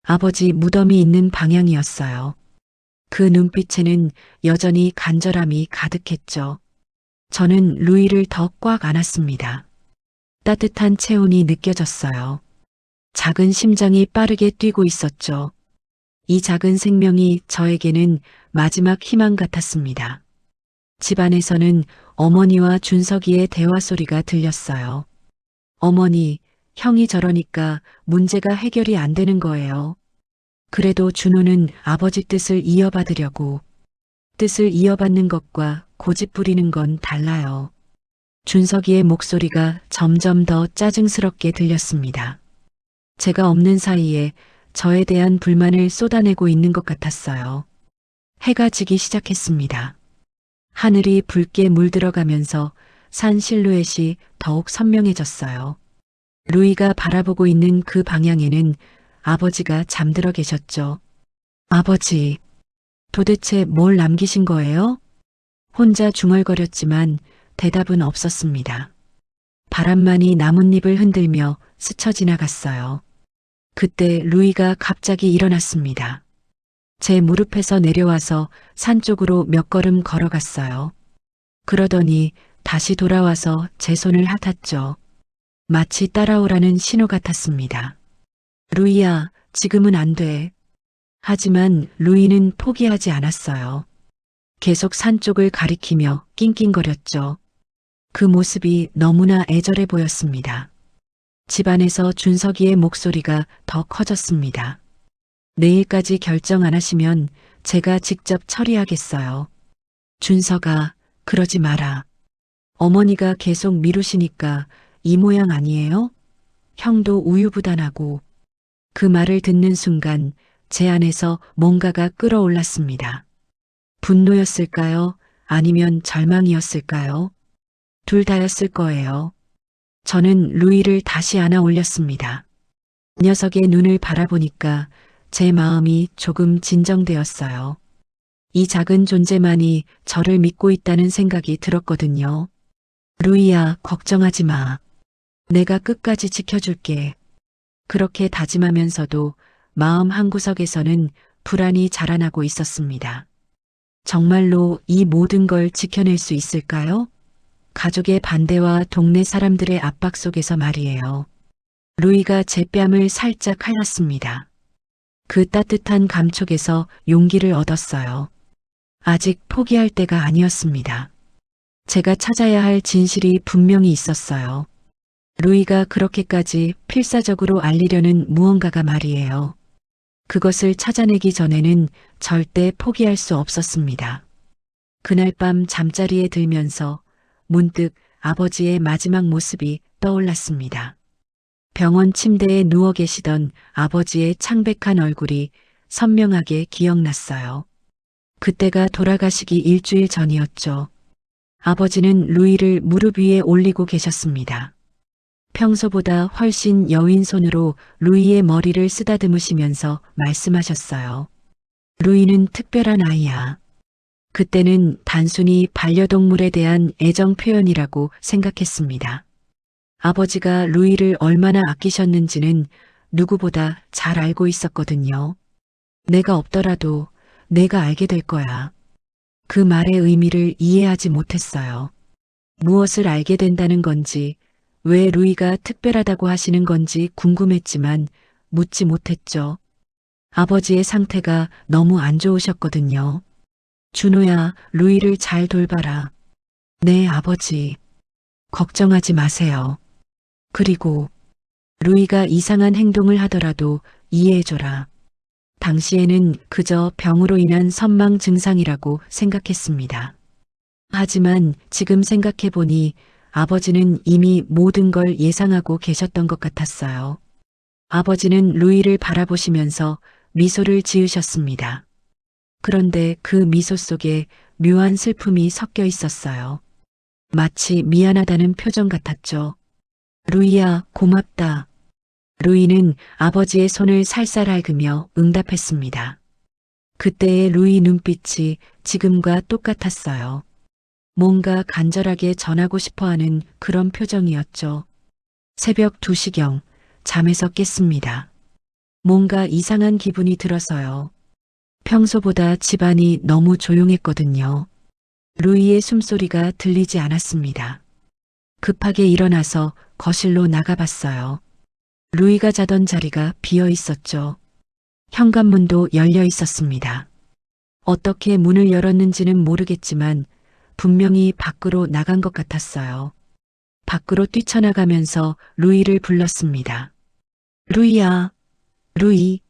아버지 무덤이 있는 방향이었어요. 그 눈빛에는 여전히 간절함이 가득했죠. 저는 루이를 더 꽉 안았습니다. 따뜻한 체온이 느껴졌어요. 작은 심장이 빠르게 뛰고 있었죠. 이 작은 생명이 저에게는 마지막 희망 같았습니다. 집안에서는 어머니와 준석이의 대화 소리가 들렸어요. 어머니, 형이 저러니까 문제가 해결이 안 되는 거예요. 그래도 준호는 아버지 뜻을 이어받으려고. 뜻을 이어받는 것과 고집 부리는 건 달라요. 준석이의 목소리가 점점 더 짜증스럽게 들렸습니다. 제가 없는 사이에 저에 대한 불만을 쏟아내고 있는 것 같았어요. 해가 지기 시작했습니다. 하늘이 붉게 물들어가면서 산 실루엣이 더욱 선명해졌어요. 루이가 바라보고 있는 그 방향에는 아버지가 잠들어 계셨죠. 아버지, 도대체 뭘 남기신 거예요? 혼자 중얼거렸지만 대답은 없었습니다. 바람만이 나뭇잎을 흔들며 스쳐 지나갔어요. 그때 루이가 갑자기 일어났습니다. 제 무릎에서 내려와서 산 쪽으로 몇 걸음 걸어갔어요. 그러더니 다시 돌아와서 제 손을 핫았죠. 마치 따라오라는 신호 같았습니다. 루이야, 지금은 안 돼. 하지만 루이는 포기하지 않았어요. 계속 산 쪽을 가리키며 낑낑거렸죠. 그 모습이 너무나 애절해 보였습니다. 집안에서 준석이의 목소리가 더 커졌습니다. 내일까지 결정 안 하시면 제가 직접 처리하겠어요. 준석아, 그러지 마라. 어머니가 계속 미루시니까 이 모양 아니에요? 형도 우유부단하고. 그 말을 듣는 순간 제 안에서 뭔가가 끓어올랐습니다. 분노였을까요? 아니면 절망이었을까요? 둘 다였을 거예요. 저는 루이를 다시 안아 올렸습니다. 녀석의 눈을 바라보니까 제 마음이 조금 진정되었어요. 이 작은 존재만이 저를 믿고 있다는 생각이 들었거든요. 루이야, 걱정하지 마. 내가 끝까지 지켜줄게. 그렇게 다짐하면서도 마음 한구석에서는 불안이 자라나고 있었습니다. 정말로 이 모든 걸 지켜낼 수 있을까요? 가족의 반대와 동네 사람들의 압박 속에서 말이에요. 루이가 제 뺨을 살짝 칼랐습니다. 그 따뜻한 감촉에서 용기를 얻었어요. 아직 포기할 때가 아니었습니다. 제가 찾아야 할 진실이 분명히 있었어요. 루이가 그렇게까지 필사적으로 알리려는 무언가가 말이에요. 그것을 찾아내기 전에는 절대 포기할 수 없었습니다. 그날 밤 잠자리에 들면서 문득 아버지의 마지막 모습이 떠올랐습니다. 병원 침대에 누워 계시던 아버지의 창백한 얼굴이 선명하게 기억났어요. 그때가 돌아가시기 일주일 전이었죠. 아버지는 루이를 무릎 위에 올리고 계셨습니다. 평소보다 훨씬 여윈 손으로 루이의 머리를 쓰다듬으시면서 말씀하셨어요. 루이는 특별한 아이야. 그때는 단순히 반려동물에 대한 애정 표현이라고 생각했습니다. 아버지가 루이를 얼마나 아끼셨는지는 누구보다 잘 알고 있었거든요. 내가 없더라도 내가 알게 될 거야. 그 말의 의미를 이해하지 못했어요. 무엇을 알게 된다는 건지, 왜 루이가 특별하다고 하시는 건지 궁금했지만 묻지 못했죠. 아버지의 상태가 너무 안 좋으셨거든요. 준호야, 루이를 잘 돌봐라. 네, 아버지. 걱정하지 마세요. 그리고 루이가 이상한 행동을 하더라도 이해해줘라. 당시에는 그저 병으로 인한 선망 증상이라고 생각했습니다. 하지만 지금 생각해보니 아버지는 이미 모든 걸 예상하고 계셨던 것 같았어요. 아버지는 루이를 바라보시면서 미소를 지으셨습니다. 그런데 그 미소 속에 묘한 슬픔이 섞여 있었어요. 마치 미안하다는 표정 같았죠. 루이야, 고맙다. 루이는 아버지의 손을 살살 핥으며 응답했습니다. 그때의 루이 눈빛이 지금과 똑같았어요. 뭔가 간절하게 전하고 싶어하는 그런 표정이었죠. 새벽 2시경 잠에서 깼습니다. 뭔가 이상한 기분이 들어서요. 평소보다 집안이 너무 조용했거든요. 루이의 숨소리가 들리지 않았습니다. 급하게 일어나서 거실로 나가봤어요. 루이가 자던 자리가 비어 있었죠. 현관문도 열려 있었습니다. 어떻게 문을 열었는지는 모르겠지만 분명히 밖으로 나간 것 같았어요. 밖으로 뛰쳐나가면서 루이를 불렀습니다. 루이야, 루이.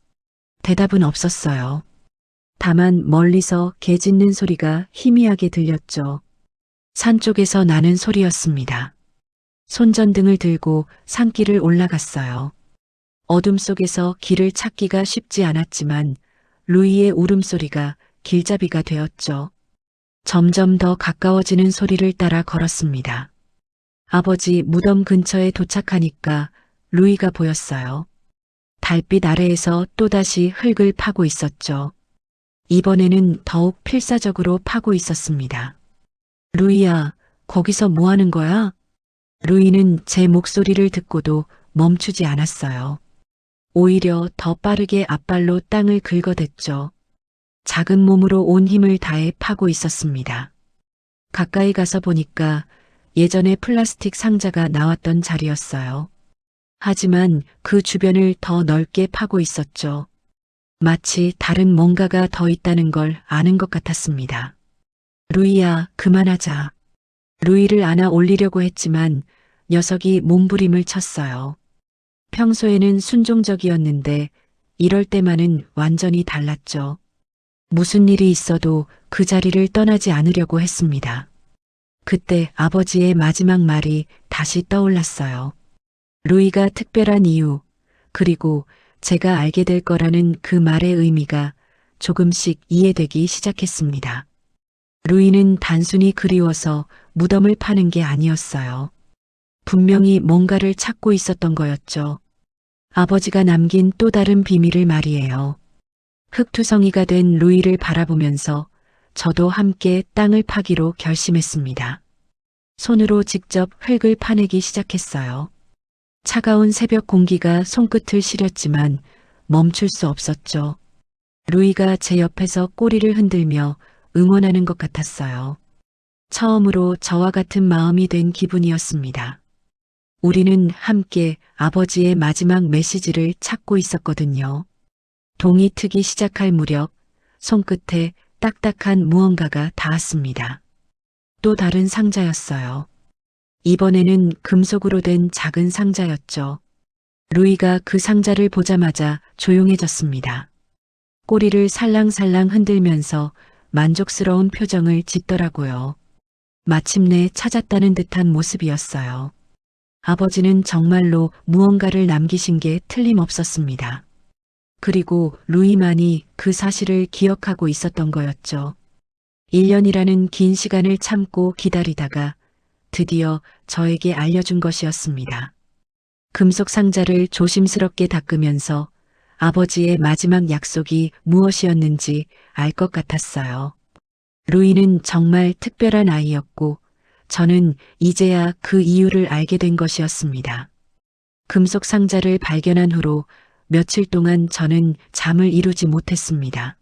대답은 없었어요. 다만 멀리서 개 짖는 소리가 희미하게 들렸죠. 산 쪽에서 나는 소리였습니다. 손전등을 들고 산길을 올라갔어요. 어둠 속에서 길을 찾기가 쉽지 않았지만 루이의 울음소리가 길잡이가 되었죠. 점점 더 가까워지는 소리를 따라 걸었습니다. 아버지 무덤 근처에 도착하니까 루이가 보였어요. 달빛 아래에서 또다시 흙을 파고 있었죠. 이번에는 더욱 필사적으로 파고 있었습니다. 루이야, 거기서 뭐 하는 거야? 루이는 제 목소리를 듣고도 멈추지 않았어요. 오히려 더 빠르게 앞발로 땅을 긁어댔죠. 작은 몸으로 온 힘을 다해 파고 있었습니다. 가까이 가서 보니까 예전에 플라스틱 상자가 나왔던 자리였어요. 하지만 그 주변을 더 넓게 파고 있었죠. 마치 다른 뭔가가 더 있다는 걸 아는 것 같았습니다. 루이야, 그만하자. 루이를 안아 올리려고 했지만 녀석이 몸부림을 쳤어요. 평소에는 순종적이었는데 이럴 때만은 완전히 달랐죠. 무슨 일이 있어도 그 자리를 떠나지 않으려고 했습니다. 그때 아버지의 마지막 말이 다시 떠올랐어요. 루이가 특별한 이유, 그리고 제가 알게 될 거라는 그 말의 의미가 조금씩 이해되기 시작했습니다. 루이는 단순히 그리워서 무덤을 파는 게 아니었어요. 분명히 뭔가를 찾고 있었던 거였죠. 아버지가 남긴 또 다른 비밀을 말이에요. 흙투성이가 된 루이를 바라보면서 저도 함께 땅을 파기로 결심했습니다. 손으로 직접 흙을 파내기 시작했어요. 차가운 새벽 공기가 손끝을 시렸지만 멈출 수 없었죠. 루이가 제 옆에서 꼬리를 흔들며 응원하는 것 같았어요. 처음으로 저와 같은 마음이 된 기분이었습니다. 우리는 함께 아버지의 마지막 메시지를 찾고 있었거든요. 동이 트기 시작할 무렵 손끝에 딱딱한 무언가가 닿았습니다. 또 다른 상자였어요. 이번에는 금속으로 된 작은 상자였죠. 루이가 그 상자를 보자마자 조용해졌습니다. 꼬리를 살랑살랑 흔들면서 만족스러운 표정을 짓더라고요. 마침내 찾았다는 듯한 모습이었어요. 아버지는 정말로 무언가를 남기신 게 틀림없었습니다. 그리고 루이만이 그 사실을 기억하고 있었던 거였죠. 1년이라는 긴 시간을 참고 기다리다가 드디어 저에게 알려준 것이었습니다. 금속 상자를 조심스럽게 닦으면서 아버지의 마지막 약속이 무엇이었는지 알 것 같았어요. 루이는 정말 특별한 아이였고 저는 이제야 그 이유를 알게 된 것이었습니다. 금속 상자를 발견한 후로 며칠 동안 저는 잠을 이루지 못했습니다.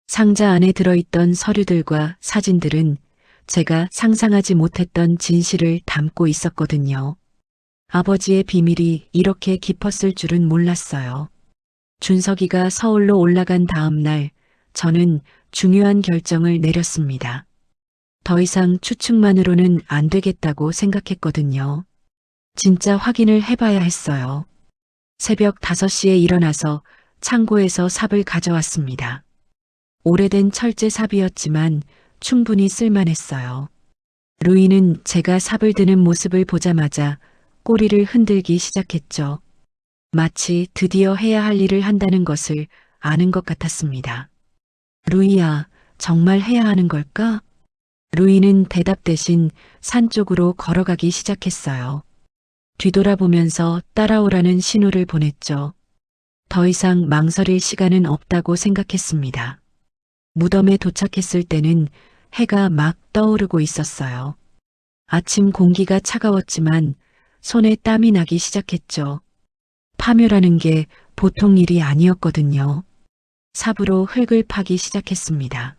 상자 안에 들어있던 서류들과 사진들은 제가 상상하지 못했던 진실을 담고 있었거든요. 아버지의 비밀이 이렇게 깊었을 줄은 몰랐어요. 준석이가 서울로 올라간 다음 날 저는 중요한 결정을 내렸습니다. 더 이상 추측만으로는 안 되겠다고 생각했거든요. 진짜 확인을 해봐야 했어요. 새벽 5시에 일어나서 창고에서 삽을 가져왔습니다. 오래된 철제 삽이었지만 충분히 쓸만했어요. 루이는 제가 삽을 드는 모습을 보자마자 꼬리를 흔들기 시작했죠. 마치 드디어 해야 할 일을 한다는 것을 아는 것 같았습니다. 루이야, 정말 해야 하는 걸까? 루이는 대답 대신 산 쪽으로 걸어가기 시작했어요. 뒤돌아보면서 따라오라는 신호를 보냈죠. 더 이상 망설일 시간은 없다고 생각했습니다. 무덤에 도착했을 때는 해가 막 떠오르고 있었어요. 아침 공기가 차가웠지만 손에 땀이 나기 시작했죠. 파묘라는 게 보통 일이 아니었거든요. 삽으로 흙을 파기 시작했습니다.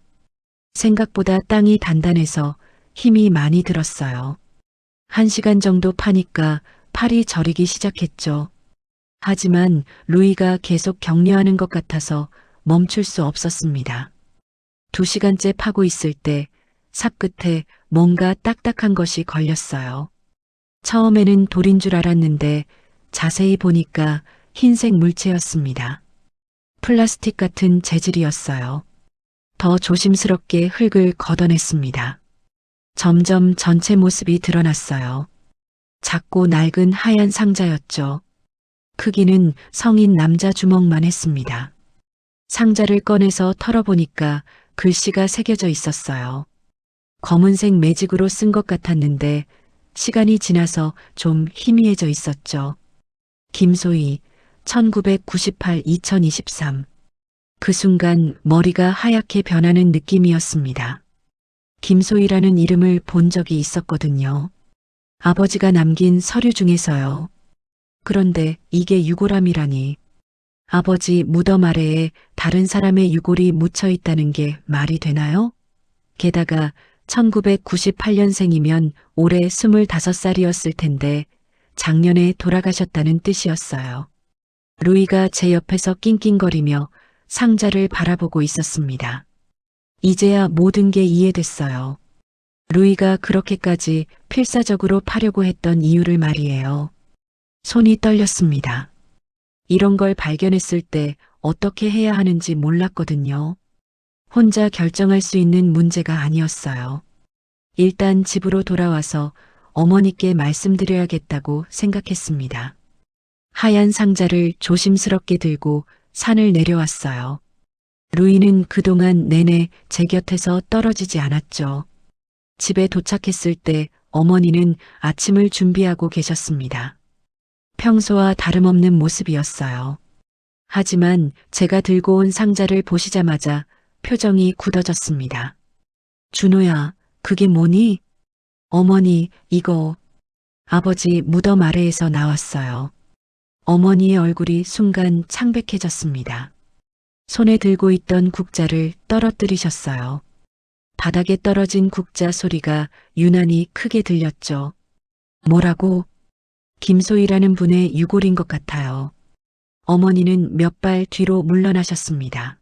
생각보다 땅이 단단해서 힘이 많이 들었어요. 1시간 정도 파니까 팔이 저리기 시작했죠. 하지만 루이가 계속 격려하는 것 같아서 멈출 수 없었습니다. 2시간째 파고 있을 때 삽 끝에 뭔가 딱딱한 것이 걸렸어요. 처음에는 돌인 줄 알았는데 자세히 보니까 흰색 물체였습니다. 플라스틱 같은 재질이었어요. 더 조심스럽게 흙을 걷어냈습니다. 점점 전체 모습이 드러났어요. 작고 낡은 하얀 상자였죠. 크기는 성인 남자 주먹만 했습니다. 상자를 꺼내서 털어보니까 글씨가 새겨져 있었어요. 검은색 매직으로 쓴 것 같았는데 시간이 지나서 좀 희미해져 있었죠. 김소희, 1998-2023. 그 순간 머리가 하얗게 변하는 느낌이었습니다. 김소희라는 이름을 본 적이 있었거든요. 아버지가 남긴 서류 중에서요. 그런데 이게 유골함이라니. 아버지 무덤 아래에 다른 사람의 유골이 묻혀 있다는 게 말이 되나요? 게다가 1998년생이면 올해 25살이었을 텐데 작년에 돌아가셨다는 뜻이었어요. 루이가 제 옆에서 낑낑거리며 상자를 바라보고 있었습니다. 이제야 모든 게 이해됐어요. 루이가 그렇게까지 필사적으로 파려고 했던 이유를 말이에요. 손이 떨렸습니다. 이런 걸 발견했을 때 어떻게 해야 하는지 몰랐거든요. 혼자 결정할 수 있는 문제가 아니었어요. 일단 집으로 돌아와서 어머니께 말씀드려야겠다고 생각했습니다. 하얀 상자를 조심스럽게 들고 산을 내려왔어요. 루이는 그동안 내내 제 곁에서 떨어지지 않았죠. 집에 도착했을 때 어머니는 아침을 준비하고 계셨습니다. 평소와 다름없는 모습이었어요. 하지만 제가 들고 온 상자를 보시자마자 표정이 굳어졌습니다. 준호야, 그게 뭐니? 어머니, 이거. 아버지 무덤 아래에서 나왔어요. 어머니의 얼굴이 순간 창백해졌습니다. 손에 들고 있던 국자를 떨어뜨리셨어요. 바닥에 떨어진 국자 소리가 유난히 크게 들렸죠. 뭐라고? 김소희라는 분의 유골인 것 같아요. 어머니는 몇 발 뒤로 물러나셨습니다.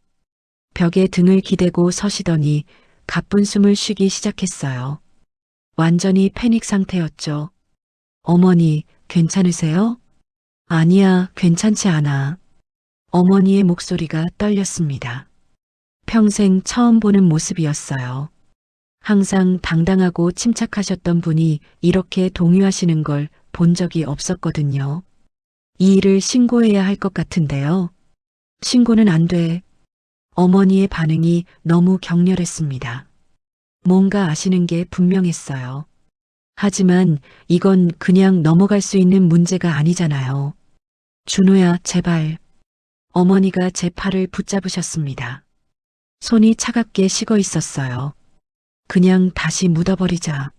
벽에 등을 기대고 서시더니 가쁜 숨을 쉬기 시작했어요. 완전히 패닉 상태였죠. 어머니, 괜찮으세요? 아니야, 괜찮지 않아. 어머니의 목소리가 떨렸습니다. 평생 처음 보는 모습이었어요. 항상 당당하고 침착하셨던 분이 이렇게 동요하시는 걸 본 적이 없었거든요. 이 일을 신고해야 할 것 같은데요. 신고는 안 돼. 어머니의 반응이 너무 격렬했습니다. 뭔가 아시는 게 분명했어요. 하지만 이건 그냥 넘어갈 수 있는 문제가 아니잖아요. 준호야, 제발. 어머니가 제 팔을 붙잡으셨습니다. 손이 차갑게 식어 있었어요. 그냥 다시 묻어버리자.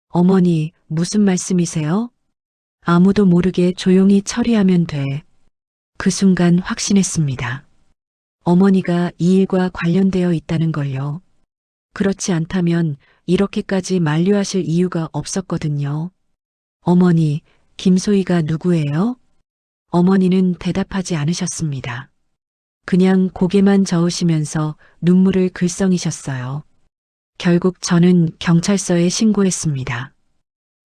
어머니, 무슨 말씀이세요? 아무도 모르게 조용히 처리하면 돼. 그 순간 확신했습니다. 어머니가 이 일과 관련되어 있다는 걸요. 그렇지 않다면 이렇게까지 만류하실 이유가 없었거든요. 어머니, 김소희가 누구예요? 어머니는 대답하지 않으셨습니다. 그냥 고개만 저으시면서 눈물을 글썽이셨어요. 결국 저는 경찰서에 신고했습니다.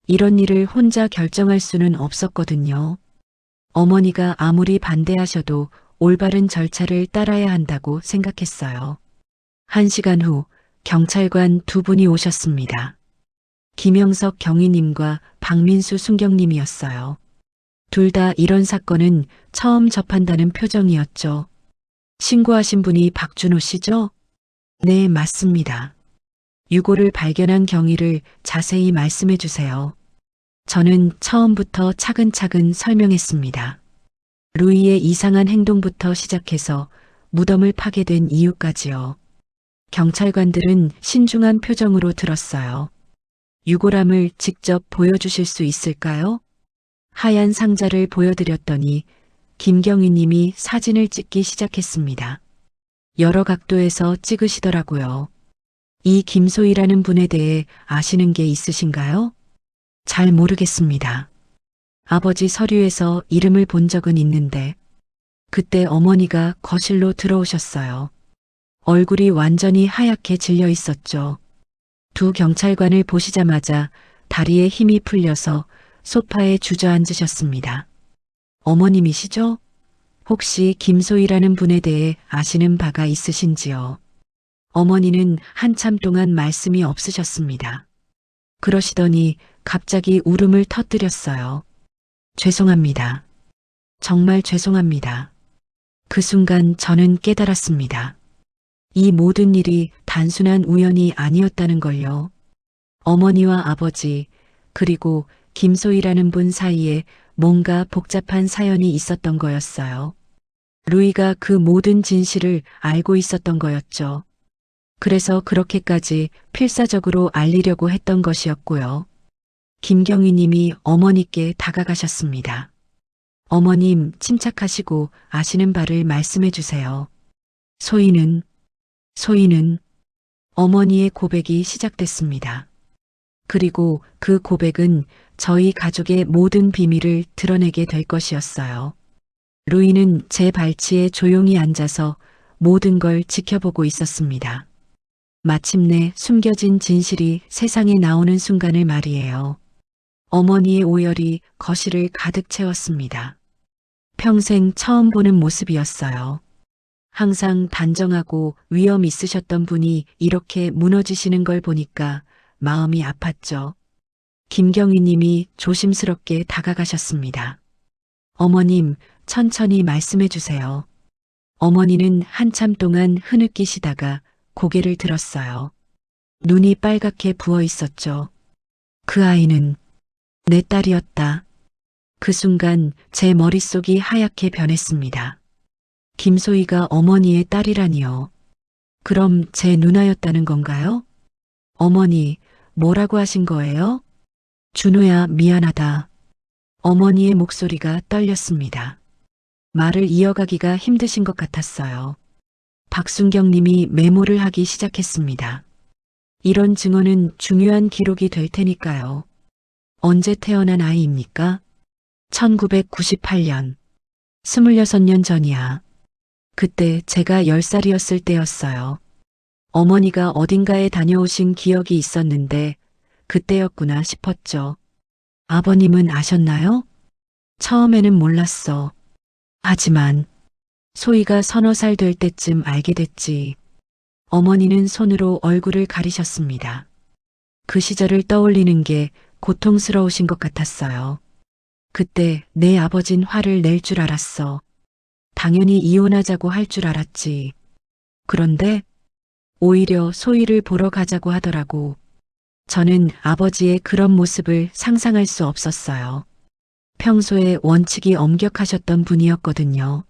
이런 일을 혼자 결정할 수는 없었거든요. 어머니가 아무리 반대하셔도 올바른 절차를 따라야 한다고 생각했어요. 1시간 후 경찰관 두 분이 오셨습니다. 김영석 경위님과 박민수 순경님이었어요. 둘 다 이런 사건은 처음 접한다는 표정이었죠. 신고하신 분이 박준호 씨죠? 네, 맞습니다. 유골을 발견한 경위를 자세히 말씀해 주세요. 저는 처음부터 차근차근 설명했습니다. 루이의 이상한 행동부터 시작해서 무덤을 파게 된 이유까지요. 경찰관들은 신중한 표정으로 들었어요. 유골함을 직접 보여주실 수 있을까요? 하얀 상자를 보여드렸더니 김경희 님이 사진을 찍기 시작했습니다. 여러 각도에서 찍으시더라고요. 이 김소희라는 분에 대해 아시는 게 있으신가요? 잘 모르겠습니다. 아버지 서류에서 이름을 본 적은 있는데 그때 어머니가 거실로 들어오셨어요. 얼굴이 완전히 하얗게 질려 있었죠. 두 경찰관을 보시자마자 다리에 힘이 풀려서 소파에 주저앉으셨습니다. 어머님이시죠? 혹시 김소희라는 분에 대해 아시는 바가 있으신지요? 어머니는 한참 동안 말씀이 없으셨습니다. 그러시더니 갑자기 울음을 터뜨렸어요. 죄송합니다. 정말 죄송합니다. 그 순간 저는 깨달았습니다. 이 모든 일이 단순한 우연이 아니었다는 걸요. 어머니와 아버지, 그리고 김소희라는 분 사이에 뭔가 복잡한 사연이 있었던 거였어요. 루이가 그 모든 진실을 알고 있었던 거였죠. 그래서 그렇게까지 필사적으로 알리려고 했던 것이었고요. 김경희 님이 어머니께 다가가셨습니다. 어머님, 침착하시고 아시는 바를 말씀해 주세요. 소희는 어머니의 고백이 시작됐습니다. 그리고 그 고백은 저희 가족의 모든 비밀을 드러내게 될 것이었어요. 루이는 제 발치에 조용히 앉아서 모든 걸 지켜보고 있었습니다. 마침내 숨겨진 진실이 세상에 나오는 순간을 말이에요. 어머니의 오열이 거실을 가득 채웠습니다. 평생 처음 보는 모습이었어요. 항상 단정하고 위험 있으셨던 분이 이렇게 무너지시는 걸 보니까 마음이 아팠죠. 김경희 님이 조심스럽게 다가가셨습니다. 어머님, 천천히 말씀해 주세요. 어머니는 한참 동안 흐느끼시다가 고개를 들었어요. 눈이 빨갛게 부어 있었죠. 그 아이는 내 딸이었다. 그 순간 제 머릿속이 하얗게 변했습니다. 김소희가 어머니의 딸이라니요. 그럼 제 누나였다는 건가요? 어머니, 뭐라고 하신 거예요? 준호야, 미안하다. 어머니의 목소리가 떨렸습니다. 말을 이어가기가 힘드신 것 같았어요. 박순경 님이 메모를 하기 시작했습니다. 이런 증언은 중요한 기록이 될 테니까요. 언제 태어난 아이입니까? 1998년. 26년 전이야. 그때 제가 10살이었을 때였어요. 어머니가 어딘가에 다녀오신 기억이 있었는데 그때였구나 싶었죠. 아버님은 아셨나요? 처음에는 몰랐어. 하지만 소희가 서너 살 될 때쯤 알게 됐지. 어머니는 손으로 얼굴을 가리셨습니다. 그 시절을 떠올리는 게 고통스러우신 것 같았어요. 그때 내 아버진 화를 낼 줄 알았어. 당연히 이혼하자고 할 줄 알았지. 그런데 오히려 소희를 보러 가자고 하더라고. 저는 아버지의 그런 모습을 상상할 수 없었어요. 평소에 원칙이 엄격하셨던 분이었거든요.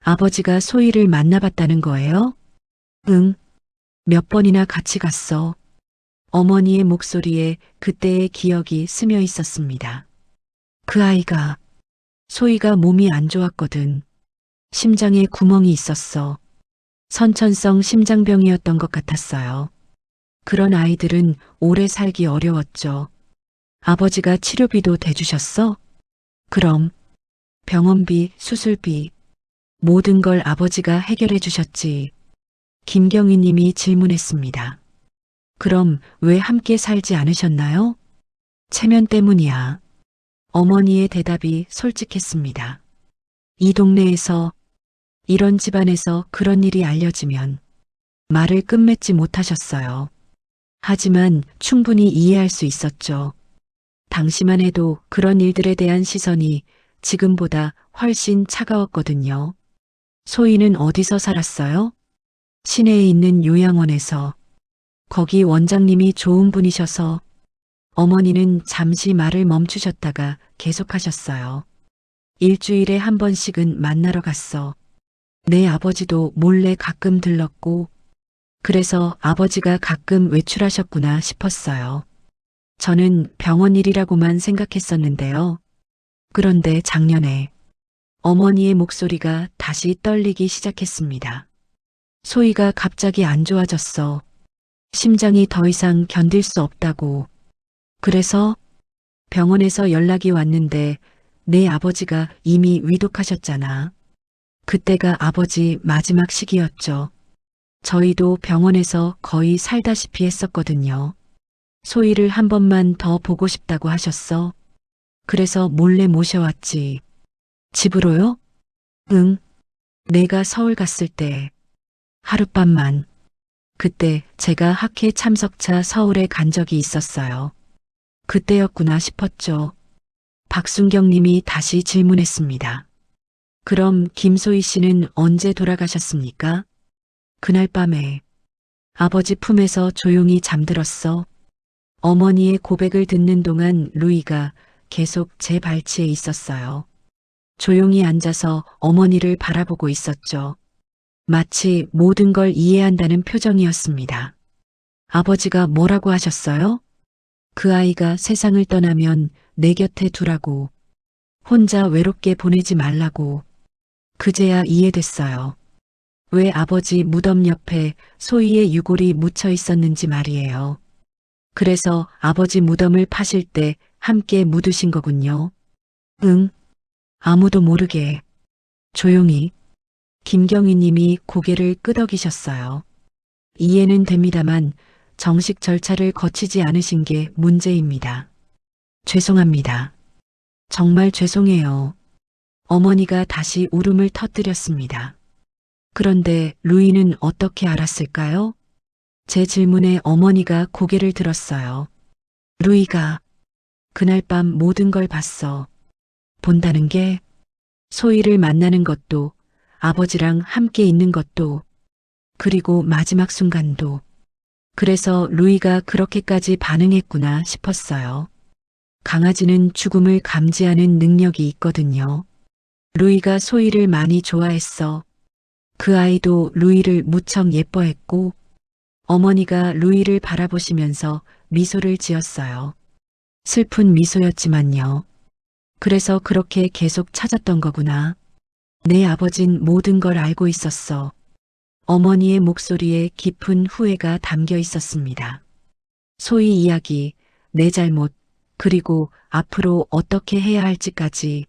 아버지가 소희를 만나봤다는 거예요? 응. 몇 번이나 같이 갔어. 어머니의 목소리에 그때의 기억이 스며 있었습니다. 그 아이가, 소희가 몸이 안 좋았거든. 심장에 구멍이 있었어. 선천성 심장병이었던 것 같았어요. 그런 아이들은 오래 살기 어려웠죠. 아버지가 치료비도 대주셨어? 그럼 병원비, 수술비, 모든 걸 아버지가 해결해 주셨지. 김경희 님이 질문했습니다. 그럼 왜 함께 살지 않으셨나요? 체면 때문이야. 어머니의 대답이 솔직했습니다. 이 동네에서, 이런 집안에서 그런 일이 알려지면 말을 끝맺지 못하셨어요. 하지만 충분히 이해할 수 있었죠. 당시만 해도 그런 일들에 대한 시선이 지금보다 훨씬 차가웠거든요. 소희는 어디서 살았어요? 시내에 있는 요양원에서. 거기 원장님이 좋은 분이셔서. 어머니는 잠시 말을 멈추셨다가 계속하셨어요. 일주일에 한 번씩은 만나러 갔어. 내 아버지도 몰래 가끔 들렀고, 그래서 아버지가 가끔 외출하셨구나 싶었어요. 저는 병원 일이라고만 생각했었는데요. 그런데 작년에 어머니의 목소리가 다시 떨리기 시작했습니다. 소희가 갑자기 안 좋아졌어. 심장이 더 이상 견딜 수 없다고. 그래서 병원에서 연락이 왔는데 내 아버지가 이미 위독하셨잖아. 그때가 아버지 마지막 시기였죠. 저희도 병원에서 거의 살다시피 했었거든요. 소희를 한 번만 더 보고 싶다고 하셨어. 그래서 몰래 모셔왔지. 집으로요? 응. 내가 서울 갔을 때 하룻밤만. 그때 제가 학회 참석차 서울에 간 적이 있었어요. 그때였구나 싶었죠. 박순경 님이 다시 질문했습니다. 그럼 김소희 씨는 언제 돌아가셨습니까? 그날 밤에 아버지 품에서 조용히 잠들었어. 어머니의 고백을 듣는 동안 루이가 계속 제 발치에 있었어요. 조용히 앉아서 어머니를 바라보고 있었죠. 마치 모든 걸 이해한다는 표정이었습니다. 아버지가 뭐라고 하셨어요? 그 아이가 세상을 떠나면 내 곁에 두라고. 혼자 외롭게 보내지 말라고. 그제야 이해됐어요. 왜 아버지 무덤 옆에 소희의 유골이 묻혀 있었는지 말이에요. 그래서 아버지 무덤을 파실 때 함께 묻으신 거군요. 응, 아무도 모르게. 조용히. 김경희 님이 고개를 끄덕이셨어요. 이해는 됩니다만 정식 절차를 거치지 않으신 게 문제입니다. 죄송합니다. 정말 죄송해요. 어머니가 다시 울음을 터뜨렸습니다. 그런데 루이는 어떻게 알았을까요? 제 질문에 어머니가 고개를 들었어요. 루이가 그날 밤 모든 걸 봤어. 본다는 게 소희를 만나는 것도 아버지랑 함께 있는 것도 그리고 마지막 순간도. 그래서 루이가 그렇게까지 반응했구나 싶었어요. 강아지는 죽음을 감지하는 능력이 있거든요. 루이가 소희를 많이 좋아했어. 그 아이도 루이를 무척 예뻐했고 어머니가 루이를 바라보시면서 미소를 지었어요. 슬픈 미소였지만요. 그래서 그렇게 계속 찾았던 거구나. 내 아버진 모든 걸 알고 있었어. 어머니의 목소리에 깊은 후회가 담겨 있었습니다. 소희 이야기, 내 잘못, 그리고 앞으로 어떻게 해야 할지까지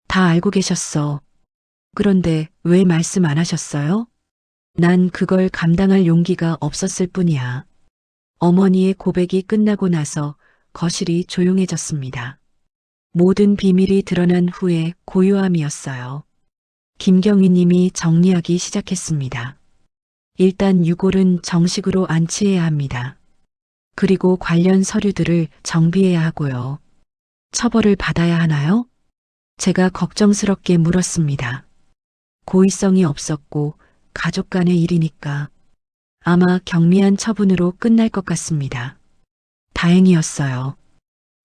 다 알고 계셨어. 그런데 왜 말씀 안 하셨어요? 난 그걸 감당할 용기가 없었을 뿐이야. 어머니의 고백이 끝나고 나서 거실이 조용해졌습니다. 모든 비밀이 드러난 후에 고요함이었어요. 김경희 님이 정리하기 시작했습니다. 일단 유골은 정식으로 안치해야 합니다. 그리고 관련 서류들을 정비해야 하고요. 처벌을 받아야 하나요? 제가 걱정스럽게 물었습니다. 고의성이 없었고 가족 간의 일이니까 아마 경미한 처분으로 끝날 것 같습니다. 다행이었어요.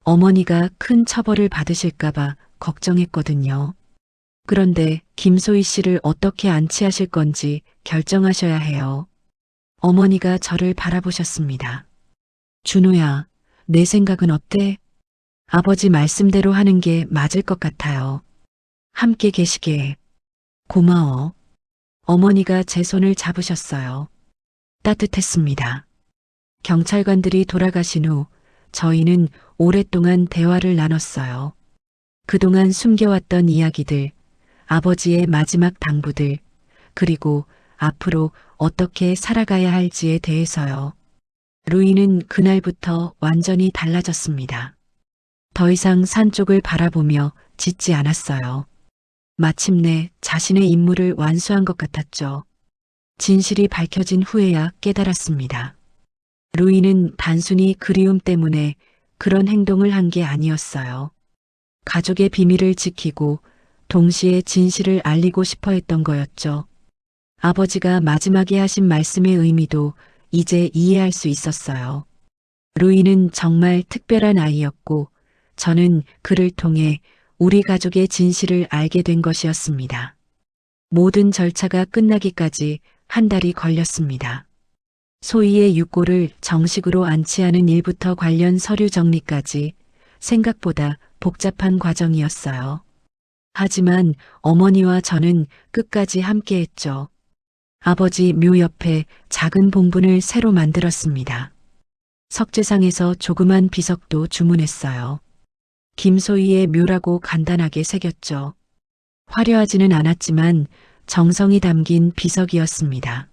어머니가 큰 처벌을 받으실까봐 걱정했거든요. 그런데 김소희 씨를 어떻게 안치하실 건지 결정하셔야 해요. 어머니가 저를 바라보셨습니다. 준호야, 내 생각은 어때? 아버지 말씀대로 하는 게 맞을 것 같아요. 함께 계시게. 고마워. 어머니가 제 손을 잡으셨어요. 따뜻했습니다. 경찰관들이 돌아가신 후 저희는 오랫동안 대화를 나눴어요. 그동안 숨겨왔던 이야기들, 아버지의 마지막 당부들, 그리고 앞으로 어떻게 살아가야 할지에 대해서요. 루이는 그날부터 완전히 달라졌습니다. 더 이상 산 쪽을 바라보며 짖지 않았어요. 마침내 자신의 임무를 완수한 것 같았죠. 진실이 밝혀진 후에야 깨달았습니다. 루이는 단순히 그리움 때문에 그런 행동을 한 게 아니었어요. 가족의 비밀을 지키고 동시에 진실을 알리고 싶어 했던 거였죠. 아버지가 마지막에 하신 말씀의 의미도 이제 이해할 수 있었어요. 루이는 정말 특별한 아이였고 저는 그를 통해 우리 가족의 진실을 알게 된 것이었습니다. 모든 절차가 끝나기까지 한 달이 걸렸습니다. 소희의 육골을 정식으로 안치하는 일부터 관련 서류 정리까지 생각보다 복잡한 과정이었어요. 하지만 어머니와 저는 끝까지 함께했죠. 아버지 묘 옆에 작은 봉분을 새로 만들었습니다. 석재상에서 조그만 비석도 주문했어요. 김소희의 묘라고 간단하게 새겼죠. 화려하지는 않았지만 정성이 담긴 비석이었습니다.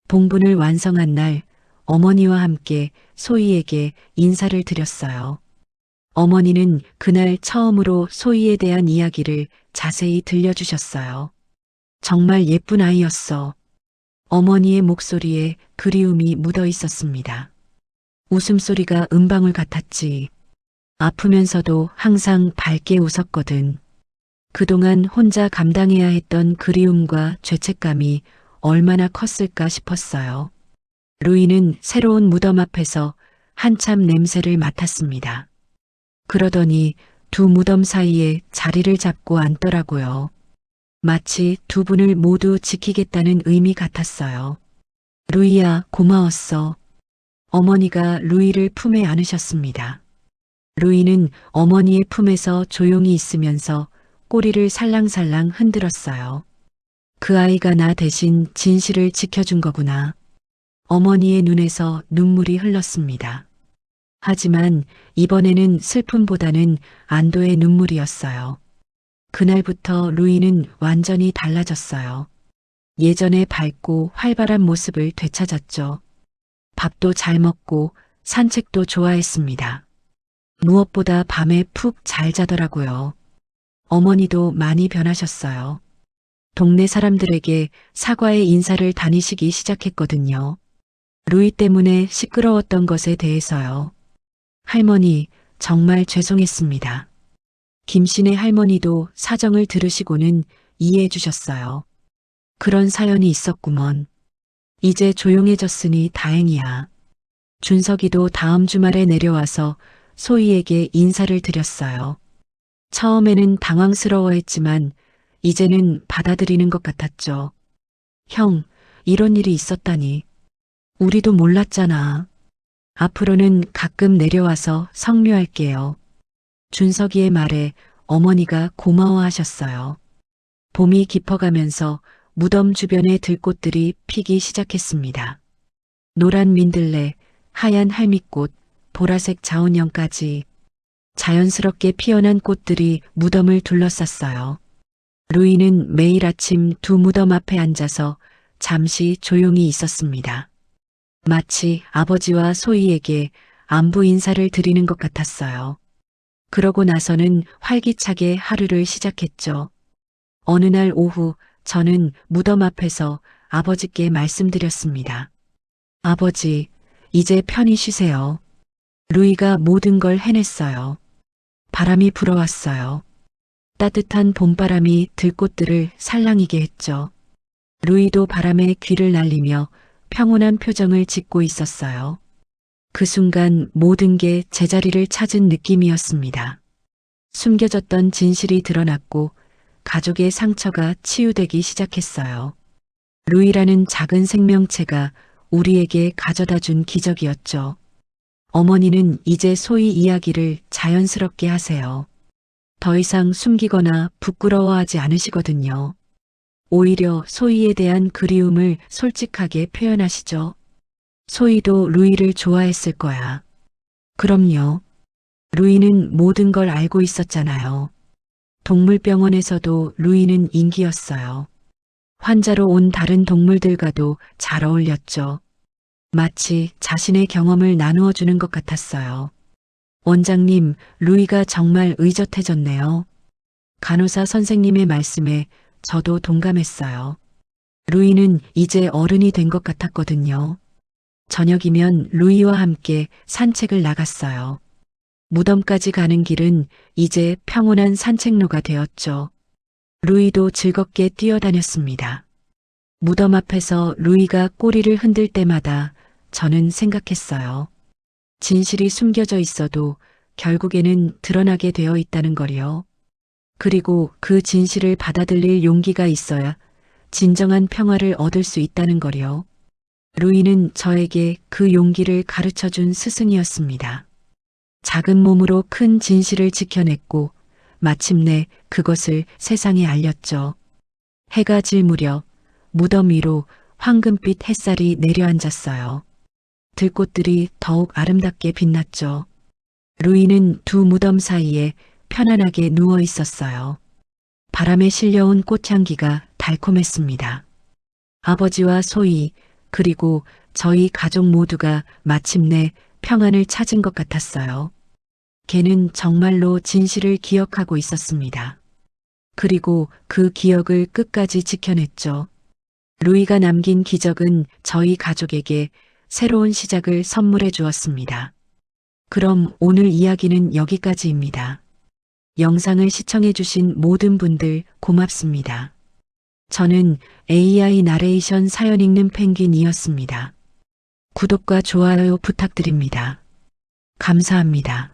봉분을 완성한 날 어머니와 함께 소희에게 인사를 드렸어요. 어머니는 그날 처음으로 소희에 대한 이야기를 자세히 들려주셨어요. 정말 예쁜 아이였어. 어머니의 목소리에 그리움이 묻어 있었습니다. 웃음소리가 은방울 같았지. 아프면서도 항상 밝게 웃었거든. 그동안 혼자 감당해야 했던 그리움과 죄책감이 얼마나 컸을까 싶었어요. 루이는 새로운 무덤 앞에서 한참 냄새를 맡았습니다. 그러더니 두 무덤 사이에 자리를 잡고 앉더라고요. 마치 두 분을 모두 지키겠다는 의미 같았어요. 루이야, 고마웠어. 어머니가 루이를 품에 안으셨습니다. 루이는 어머니의 품에서 조용히 있으면서 꼬리를 살랑살랑 흔들었어요. 그 아이가 나 대신 진실을 지켜준 거구나. 어머니의 눈에서 눈물이 흘렀습니다. 하지만 이번에는 슬픔보다는 안도의 눈물이었어요. 그날부터 루이는 완전히 달라졌어요. 예전의 밝고 활발한 모습을 되찾았죠. 밥도 잘 먹고 산책도 좋아했습니다. 무엇보다 밤에 푹 잘 자더라고요. 어머니도 많이 변하셨어요. 동네 사람들에게 사과의 인사를 다니시기 시작했거든요. 루이 때문에 시끄러웠던 것에 대해서요. 할머니, 정말 죄송했습니다. 김씨네 할머니도 사정을 들으시고는 이해해 주셨어요. 그런 사연이 있었구먼. 이제 조용해졌으니 다행이야. 준석이도 다음 주말에 내려와서 소희에게 인사를 드렸어요. 처음에는 당황스러워했지만 이제는 받아들이는 것 같았죠. 형, 이런 일이 있었다니. 우리도 몰랐잖아. 앞으로는 가끔 내려와서 성묘할게요. 준석이의 말에 어머니가 고마워하셨어요. 봄이 깊어가면서 무덤 주변의 들꽃들이 피기 시작했습니다. 노란 민들레, 하얀 할미꽃, 보라색 자운형까지 자연스럽게 피어난 꽃들이 무덤을 둘러쌌어요. 루이는 매일 아침 두 무덤 앞에 앉아서 잠시 조용히 있었습니다. 마치 아버지와 소희에게 안부 인사를 드리는 것 같았어요. 그러고 나서는 활기차게 하루를 시작했죠. 어느 날 오후 저는 무덤 앞에서 아버지께 말씀드렸습니다. 아버지, 이제 편히 쉬세요. 루이가 모든 걸 해냈어요. 바람이 불어왔어요. 따뜻한 봄바람이 들꽃들을 살랑이게 했죠. 루이도 바람에 귀를 날리며 평온한 표정을 짓고 있었어요. 그 순간 모든 게 제자리를 찾은 느낌이었습니다. 숨겨졌던 진실이 드러났고 가족의 상처가 치유되기 시작했어요. 루이라는 작은 생명체가 우리에게 가져다 준 기적이었죠. 어머니는 이제 소희 이야기를 자연스럽게 하세요. 더 이상 숨기거나 부끄러워하지 않으시거든요. 오히려 소희에 대한 그리움을 솔직하게 표현하시죠. 소희도 루이를 좋아했을 거야. 그럼요. 루이는 모든 걸 알고 있었잖아요. 동물병원에서도 루이는 인기였어요. 환자로 온 다른 동물들과도 잘 어울렸죠. 마치 자신의 경험을 나누어 주는 것 같았어요. 원장님, 루이가 정말 의젓해졌네요. 간호사 선생님의 말씀에 저도 동감했어요. 루이는 이제 어른이 된 것 같았거든요. 저녁이면 루이와 함께 산책을 나갔어요. 무덤까지 가는 길은 이제 평온한 산책로가 되었죠. 루이도 즐겁게 뛰어다녔습니다. 무덤 앞에서 루이가 꼬리를 흔들 때마다 저는 생각했어요. 진실이 숨겨져 있어도 결국에는 드러나게 되어 있다는 거리요. 그리고 그 진실을 받아들일 용기가 있어야 진정한 평화를 얻을 수 있다는 거리요. 루이는 저에게 그 용기를 가르쳐 준 스승이었습니다. 작은 몸으로 큰 진실을 지켜냈고 마침내 그것을 세상에 알렸죠. 해가 질 무렵 무덤 위로 황금빛 햇살이 내려앉았어요. 들꽃들이 더욱 아름답게 빛났죠. 루이는 두 무덤 사이에 편안하게 누워 있었어요. 바람에 실려온 꽃향기가 달콤했습니다. 아버지와 소희, 그리고 저희 가족 모두가 마침내 평안을 찾은 것 같았어요. 걔는 정말로 진실을 기억하고 있었습니다. 그리고 그 기억을 끝까지 지켜냈죠. 루이가 남긴 기적은 저희 가족에게 새로운 시작을 선물해 주었습니다. 그럼 오늘 이야기는 여기까지입니다. 영상을 시청해 주신 모든 분들 고맙습니다. 저는 AI 나레이션 사연 읽는 펭귄이었습니다. 구독과 좋아요 부탁드립니다. 감사합니다.